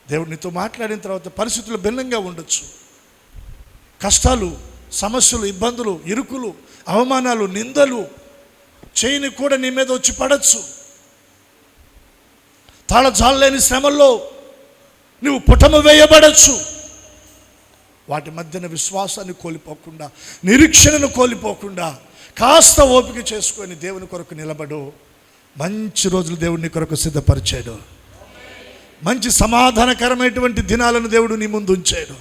దేవుడు నీతో మాట్లాడిన తర్వాత పరిస్థితులు భిన్నంగా ఉండొచ్చు. కష్టాలు, సమస్యలు, ఇబ్బందులు, ఇరుకులు, అవమానాలు, నిందలు చేయని కూడా నీ మీద వచ్చి పడచ్చు. తాళజాలేని శ్రమల్లో నువ్వు పుటమ వేయబడచ్చు. వాటి మధ్యన విశ్వాసాన్ని కోల్పోకుండా, నిరీక్షణను కోల్పోకుండా కాస్త ఓపిక చేసుకొని దేవుని కొరకు నిలబడు. మంచి రోజులు దేవుడిని కొరకు సిద్ధపరిచాడు. మంచి సమాధానకరమైనటువంటి దినాలను దేవుడు నీ ముందు ఉంచాడు.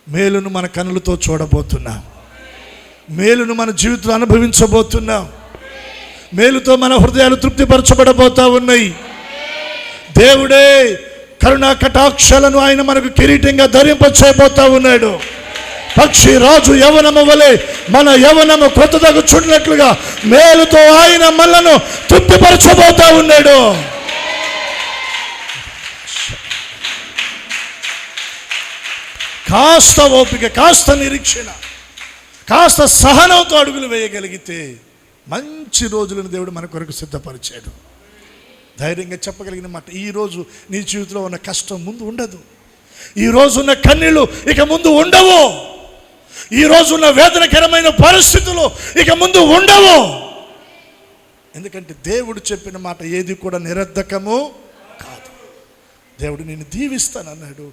మేలును మన కనులతో చూడబోతున్నాం. మేలును మన జీవితంలో అనుభవించబోతున్నాం. మేలుతో మన హృదయాలు తృప్తిపరచబడబోతా ఉన్నాయి. దేవుడే కరుణా కటాక్షాలను ఆయన మనకు కిరీటంగా ధరింపచేయబోతా ఉన్నాడు. పక్షి రాజు యవనము వలె మన యవనము కొత్తదగు చూడినట్లుగా మేలుతో ఆయన మనలను తృప్తిపరచబోతా ఉన్నాడు. కాస్త ఓపిక, కాస్త నిరీక్షణ, కాస్త సహనంతో అడుగులు వేయగలిగితే మంచి రోజులను దేవుడు మన కొరకు సిద్ధపరిచాడు. ధైర్యంగా చెప్పగలిగిన మాట, ఈరోజు నీ జీవితంలో ఉన్న కష్టం ముందు ఉండదు. ఈరోజు ఉన్న కన్నీళ్ళు ఇక ముందు ఉండవు. ఈరోజు ఉన్న వేదనకరమైన పరిస్థితులు ఇక ముందు ఉండవు. ఎందుకంటే దేవుడు చెప్పిన మాట ఏది కూడా నిరర్ధకము కాదు. దేవుడు నిన్ను దీవిస్తానన్నాడు,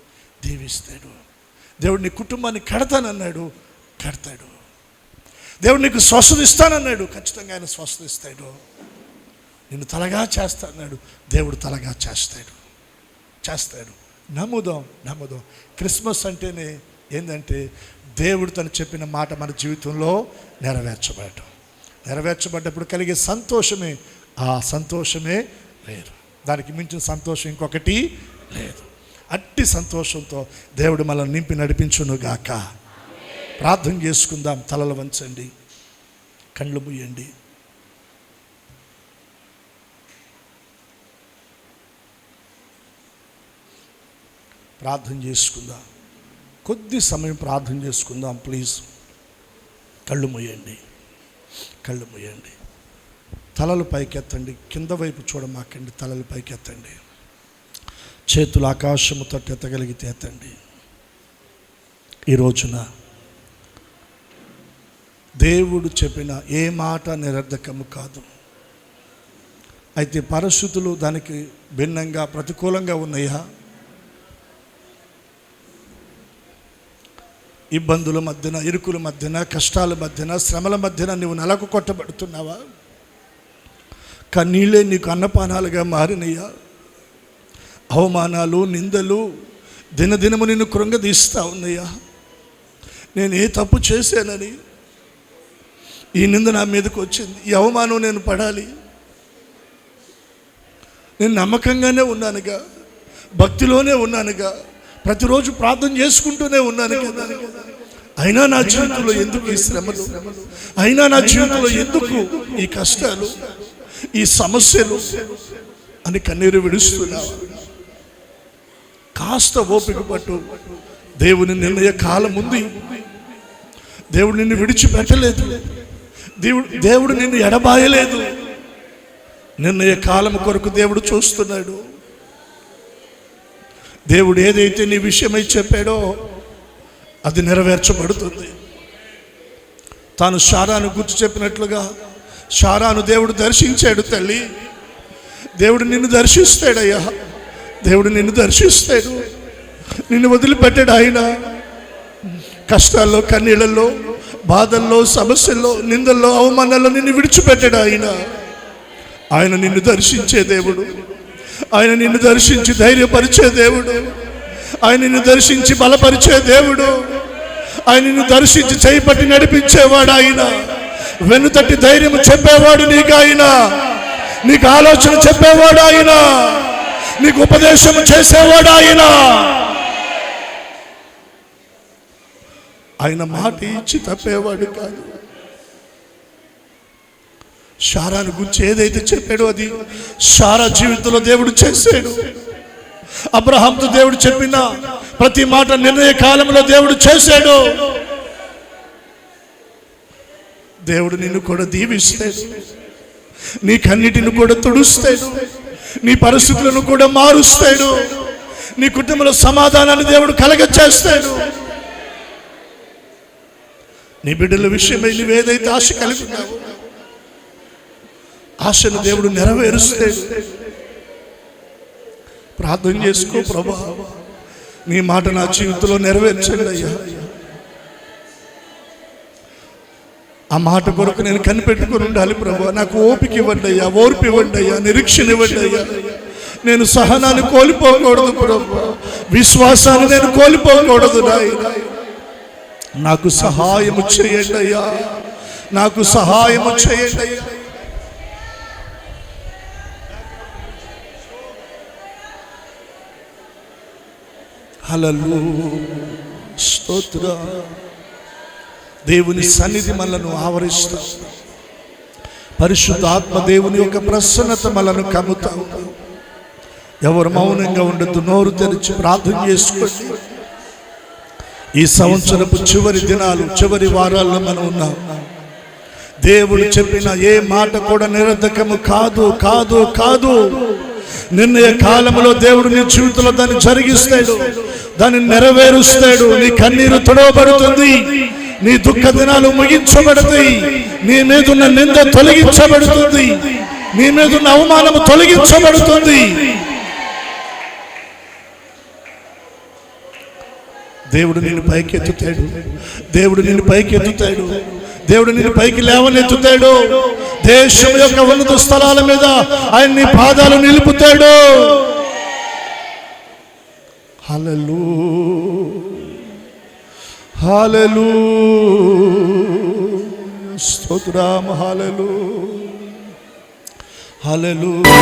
దీవిస్తాడు. దేవుడు నీ కుటుంబాన్ని కడతానన్నాడు, కడతాడు. దేవుడు నీకు స్వస్థత ఇస్తానన్నాడు, ఖచ్చితంగా ఆయన స్వస్థత ఇస్తాడు. నిన్ను తలగా చేస్తానన్నాడు, దేవుడు తలగా చేస్తాడు. నమ్ముదాం. క్రిస్మస్ అంటేనే ఏంటంటే దేవుడు తను చెప్పిన మాట మన జీవితంలో నెరవేర్చబడ్డప్పుడు కలిగే సంతోషమే, ఆ సంతోషమే వేరు. దానికి మించిన సంతోషం ఇంకొకటి లేదు. అట్టి సంతోషంతో దేవుడు మనల్ని నింపి నడిపించును గాక. ప్రార్థన చేసుకుందాం. తలలు వంచండి, కళ్ళు మూయండి. ప్రార్థన చేసుకుందాం. కొద్ది సమయం ప్రార్థన చేసుకుందాం ప్లీజ్. కళ్ళు మూయండి. తలలు పైకెత్తండి. కింద వైపు చూడమాకండి, తలలు పైకెత్తండి. చేతులు ఆకాశము తట్టు ఎత్తగలిగితే ఎత్తండి. ఈ రోజున దేవుడు చెప్పిన ఏ మాట నిరర్ధకము కాదు. అయితే పరిస్థితులు దానికి భిన్నంగా, ప్రతికూలంగా ఉన్నాయా? ఇబ్బందుల మధ్యన, ఇరుకుల మధ్యన, కష్టాల మధ్యన, శ్రమల మధ్యన నువ్వు నలకు కొట్టబడుతున్నావా? కన్నీళ్ళే నీకు అన్నపానాలుగా మారినయ్యా? అవమానాలు, నిందలు దినదినము నిన్ను కృంగదీస్తా ఉన్నాయా? నేను ఏ తప్పు చేశానని ఈ నింద నా మీదకి వచ్చింది, ఈ అవమానం నేను పడాలి? నేను నమ్మకంగానే ఉన్నానుగా, భక్తిలోనే ఉన్నానుగా, ప్రతిరోజు ప్రార్థన చేసుకుంటూనే ఉన్నాను కదా, అయినా నా జీవితంలో ఎందుకు ఈ శ్రమలు, అయినా నా జీవితంలో ఎందుకు ఈ కష్టాలు, ఈ సమస్యలు అని కన్నీరు విడుస్తున్నావు? కాస్త ఓపిక పట్టు. దేవుని నిర్ణయ కాలం ఉంది. దేవుడు నిన్ను విడిచిపెట్టలేదు. దేవుడు నిన్ను ఎడబాయలేదు. నిర్ణయ కాలం కొరకు దేవుడు చూస్తున్నాడు. దేవుడు ఏదైతే నీ విషయమై చెప్పాడో అది నెరవేర్చబడుతుంది. తాను శారాను గుర్తు చెప్పినట్లుగా శారాను దేవుడు దర్శించాడు. తల్లి, దేవుడు నిన్ను దర్శిస్తాడయ్యా. దేవుడు నిన్ను దర్శిస్తాడు. నిన్ను వదిలిపెట్టాడు ఆయన. కష్టాల్లో, కన్నీళ్ళల్లో, బాధల్లో, సమస్యల్లో, నిందల్లో, అవమానాల్లో నిన్ను విడిచిపెట్టాడు ఆయన. ఆయన నిన్ను దర్శించే దేవుడు. ఆయన నిన్ను దర్శించి ధైర్యపరిచే దేవుడు. ఆయన నిన్ను దర్శించి బలపరిచే దేవుడు. ఆయన నిన్ను దర్శించి చేయి పట్టి నడిపించేవాడు ఆయన. వెన్నుతట్టి ధైర్యం చెప్పేవాడు నీకు ఆయన. నీకు ఆలోచన చెప్పేవాడు ఆయన. నీకు ఉపదేశం చేసేవాడు ఆయన మాట ఇచ్చి తప్పేవాడు కాదు. శారాను గురించి ఏదైతే చెప్పాడో అది శారా జీవితంలో దేవుడు చేశాడు. అబ్రహాంతో దేవుడు చెప్పిన ప్రతి మాట నిర్ణయ కాలంలో దేవుడు చేశాడు. దేవుడు నిన్ను కూడా దీవిస్తాడు, నీ కన్నిటిని కూడా తుడుస్తాడు, నీ పరిస్థితులను కూడా మారుస్తాడు, నీ కుటుంబంలో సమాధానాన్ని దేవుడు కలగచేస్తాడు. నీ బిడ్డల విషయమై నువ్వేదైతే ఆశ కలిగి ఉన్నావో ఆశను దేవుడు నెరవేరుస్తాడు. ప్రార్థన చేసుకో, ప్రభా నీ మాట నా జీవితంలో నెరవేర్చండి అయ్యా. ఆ మాట కొరకు నేను కనిపెట్టుకుని ఉండాలి ప్రభా. నాకు ఓపిక ఇవ్వండి అయ్యా, ఓర్పు ఇవ్వండి అయ్యా, నిరీక్షణ ఇవ్వండి అయ్యా. నేను సహనాన్ని కోల్పోకూడదు ప్రభా, విశ్వాసాన్ని నేను కోల్పోకూడదు నాయన. నాకు సహాయము చేయండి అయ్యా, నాకు సహాయము చేయండి అయ్యా. హల్లెలూయా, స్తోత్రం. దేవుని సన్నిధి మనలను ఆవరిస్తా, పరిశుద్ధ ఆత్మ దేవుని యొక్క ప్రసన్నత మనలను కమ్ముతా. ఎవరు మౌనంగా ఉండొద్దు, నోరు తెరిచి ప్రార్థన చేసుకోండి. ఈ సంవత్సరపు చివరి దినాలు, చివరి వారాల్లో మనం ఉన్నాం. దేవుడు చెప్పిన ఏ మాట కూడా నిరర్ధకము కాదు కాదు కాదు. నిర్ణయ కాలంలో దేవుడు నీ జీవితంలో దాన్ని జరిగిస్తాడు, దాన్ని నెరవేరుస్తాడు. నీ కన్నీరు తొడవబడుతుంది, నీ దుఃఖ దినాలు ముగించబడతాయి, నీ మీదున్న నింద తొలగించబడుతుంది, నీ మీదున్న అవమానము తొలగించబడుతుంది. దేవుడు నిన్ను పైకెత్తుతాడు, దేవుడు నిన్ను పైకెత్తుతాడు, దేవుడు నిన్ను పైకి లేవనెత్తుతాడు. దేశం యొక్క ఉన్నత స్థలాల మీద ఆయన నీ పాదాలు నిలుపుతాడు. హల్లెలూయా, హల్లెలూయా, స్తోత్రం. హల్లెలూయా, హల్లెలూయా.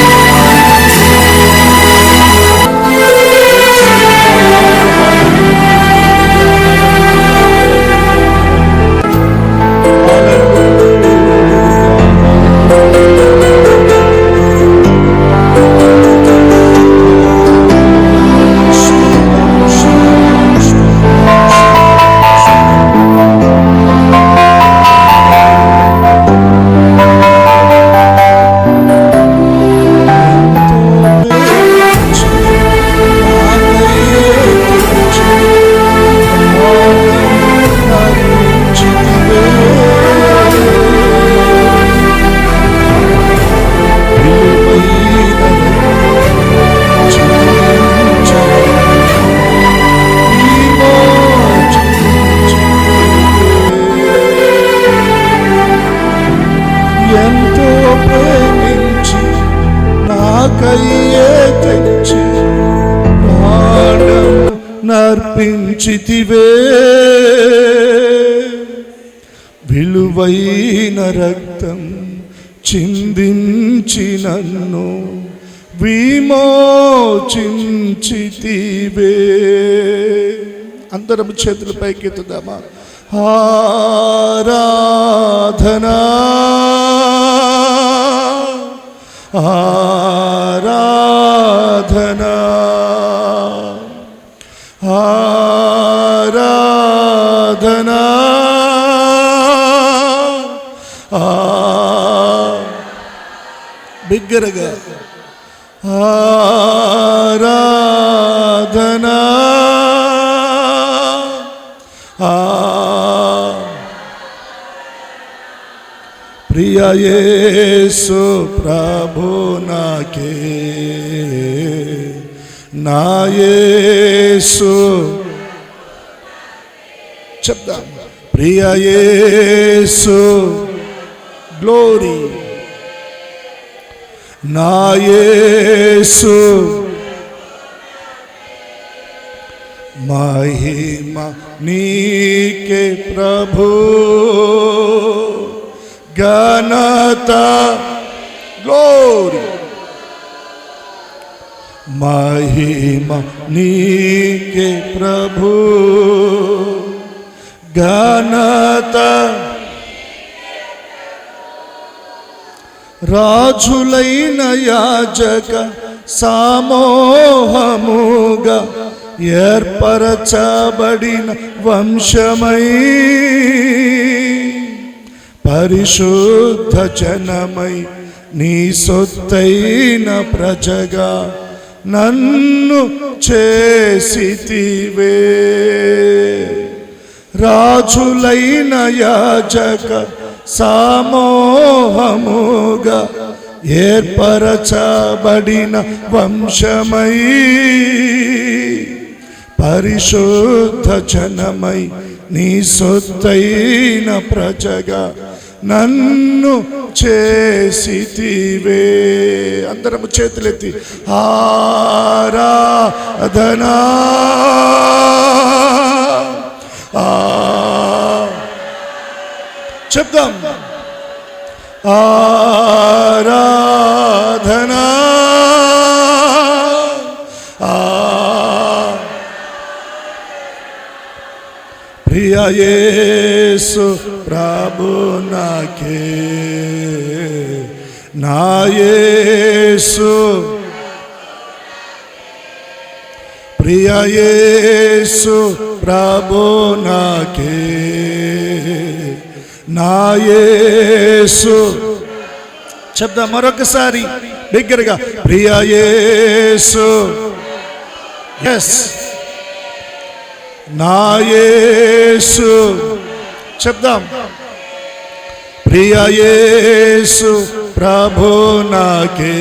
ఎంతో ప్రేమించి నాకయ్యే తెచ్చి ప్రాణం నర్పించితివే, విలువైన రక్తం చిందించి నన్ను విమోచించితివే. అందరం చేతులు పైకెత్తుదామా? ఆరాధనా ఆరాధనా ఆరాధనా బిగ్గరగా ఆరాధనా ప్రియ యేసు ప్రభు నాకే, నా యేసు చెప్దాం. ప్రియ యేసు గ్లోరీ, నా యేసు మహిమ నీకే ప్రభు, ఘనత గ్లోరీ మహిమ నీకే ప్రభు, ఘనత రాజులైన యాజక సమూహముగా ఏర్పరచబడిన వంశమై, పరిశుద్ధ జనమై నీ సొత్తైన ప్రజగా నన్ను చేసితివే. రాజులైన యాజక సమూహముగా ఏర్పరచబడిన వంశమై, పరిశుద్ధ జనమై నీ సొత్తైన ప్రజగా నన్ను చేసితివే. అందరము చేతులెత్తి ఆరాధనా చెప్దాం. ఆరాధనా ప్రియ యేసు ప్రభు నాకే, నా యేసు ప్రియ యేసు ప్రభు నాకే, నా యేసు. చెప్దాం మరొకసారి బిగ్గరగా, ప్రియ యేసు. ఎస్, నా యేసు. చెప్దాం, ప్రియ యేసు ప్రభు నాకే,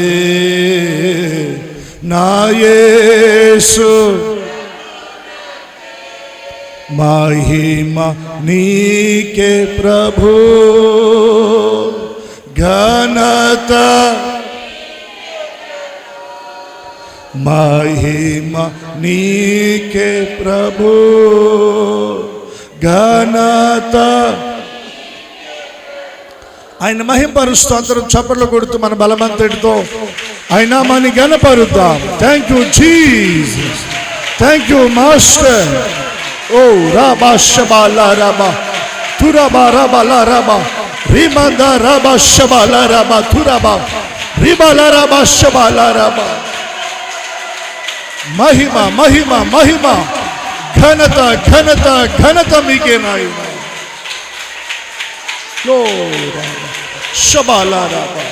నా యేసు. మహిమ నీకే ప్రభు, ఘనత మహిమ నీకే ప్రభు, ఘనత. ఆయన మహింపరుస్తూ అందరం చప్పట్లు కొడుతూ మన బలమంతటితో ఆయన మన ఘనపరుద్దాం. Thank you Jesus, thank you master. ఓ రాబా షబాలా రాబా తురాబా రాబాలా రాబా రిమందా రాబా షబాలా రాబా తురాబా రిబాలా రాబా షబాలా రాబా. మహిమ మహిమ మహిమ, ఘనత ఘనత ఘనత మీకే నాయన. షబాలా రాబా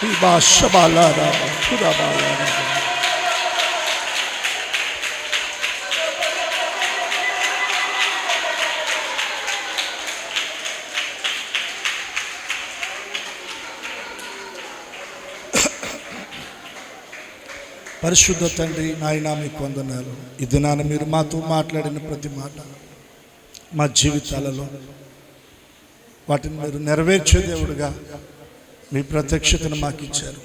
రిబా షబాలా రాబా తురాబాలా రాబా. పరిశుద్ధ తండ్రి నాయనా మీకు వందనాలు. ఈ దినాన మీరు మాతో మాట్లాడిన ప్రతి మాట మా జీవితాలలో వాటిని మీరు నెరవేర్చే దేవుడుగా మీ ప్రత్యక్షతను మాకు ఇచ్చారు.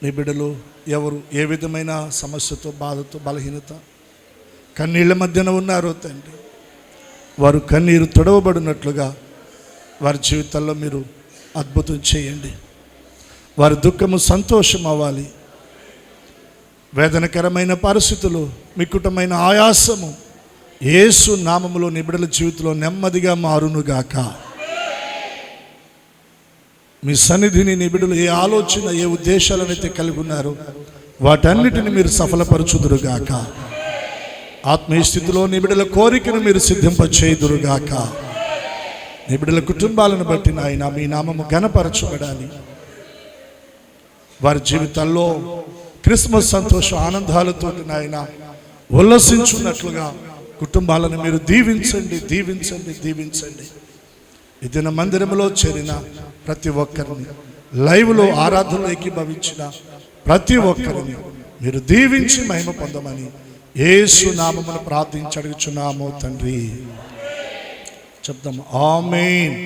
మీ బిడ్డలు ఎవరు ఏ విధమైన సమస్యతో, బాధతో, బలహీనత, కన్నీళ్ల మధ్యన ఉన్నారో తండ్రి, వారు కన్నీరు తొడవబడినట్లుగా వారి జీవితాల్లో మీరు అద్భుతం చేయండి. వారి దుఃఖము సంతోషం అవ్వాలి. వేదనకరమైన పరిస్థితులు, మిక్కుటమైన ఆయాసము యేసు నామములో నీ బిడ్డల జీవితంలో నెమ్మదిగా మారునుగాక. మీ సన్నిధిని నీ బిడ్డలు ఏ ఆలోచన, ఏ ఉద్దేశాలనైతే కలిగి ఉన్నారో వాటన్నిటిని మీరు సఫలపరచుదురుగాక. ఆత్మీయ స్థితిలో నీ బిడ్డల కోరికను మీరు సిద్ధింపచేయుదురుగాక. నీ బిడ్డల కుటుంబాలను బట్టి నాయన మీ నామము ఘనపరచబడాలి. వారి జీవితాల్లో క్రిస్మస్ సంతోష ఆనందాలతో నాయన ఉల్లసించున్నట్లుగా కుటుంబాలను మీరు దీవించండి, దీవించండి, దీవించండి. ఈ దిన మందిరంలో చేరిన ప్రతి ఒక్కరిని, లైవ్లో ఆరాధనలో ఏకీభవించిన ప్రతి ఒక్కరిని మీరు దీవించి మహిమ పొందమని యేసు నామమును ప్రార్థించి అడుగుచున్నాము తండ్రి. చెప్దాము ఆమేన్.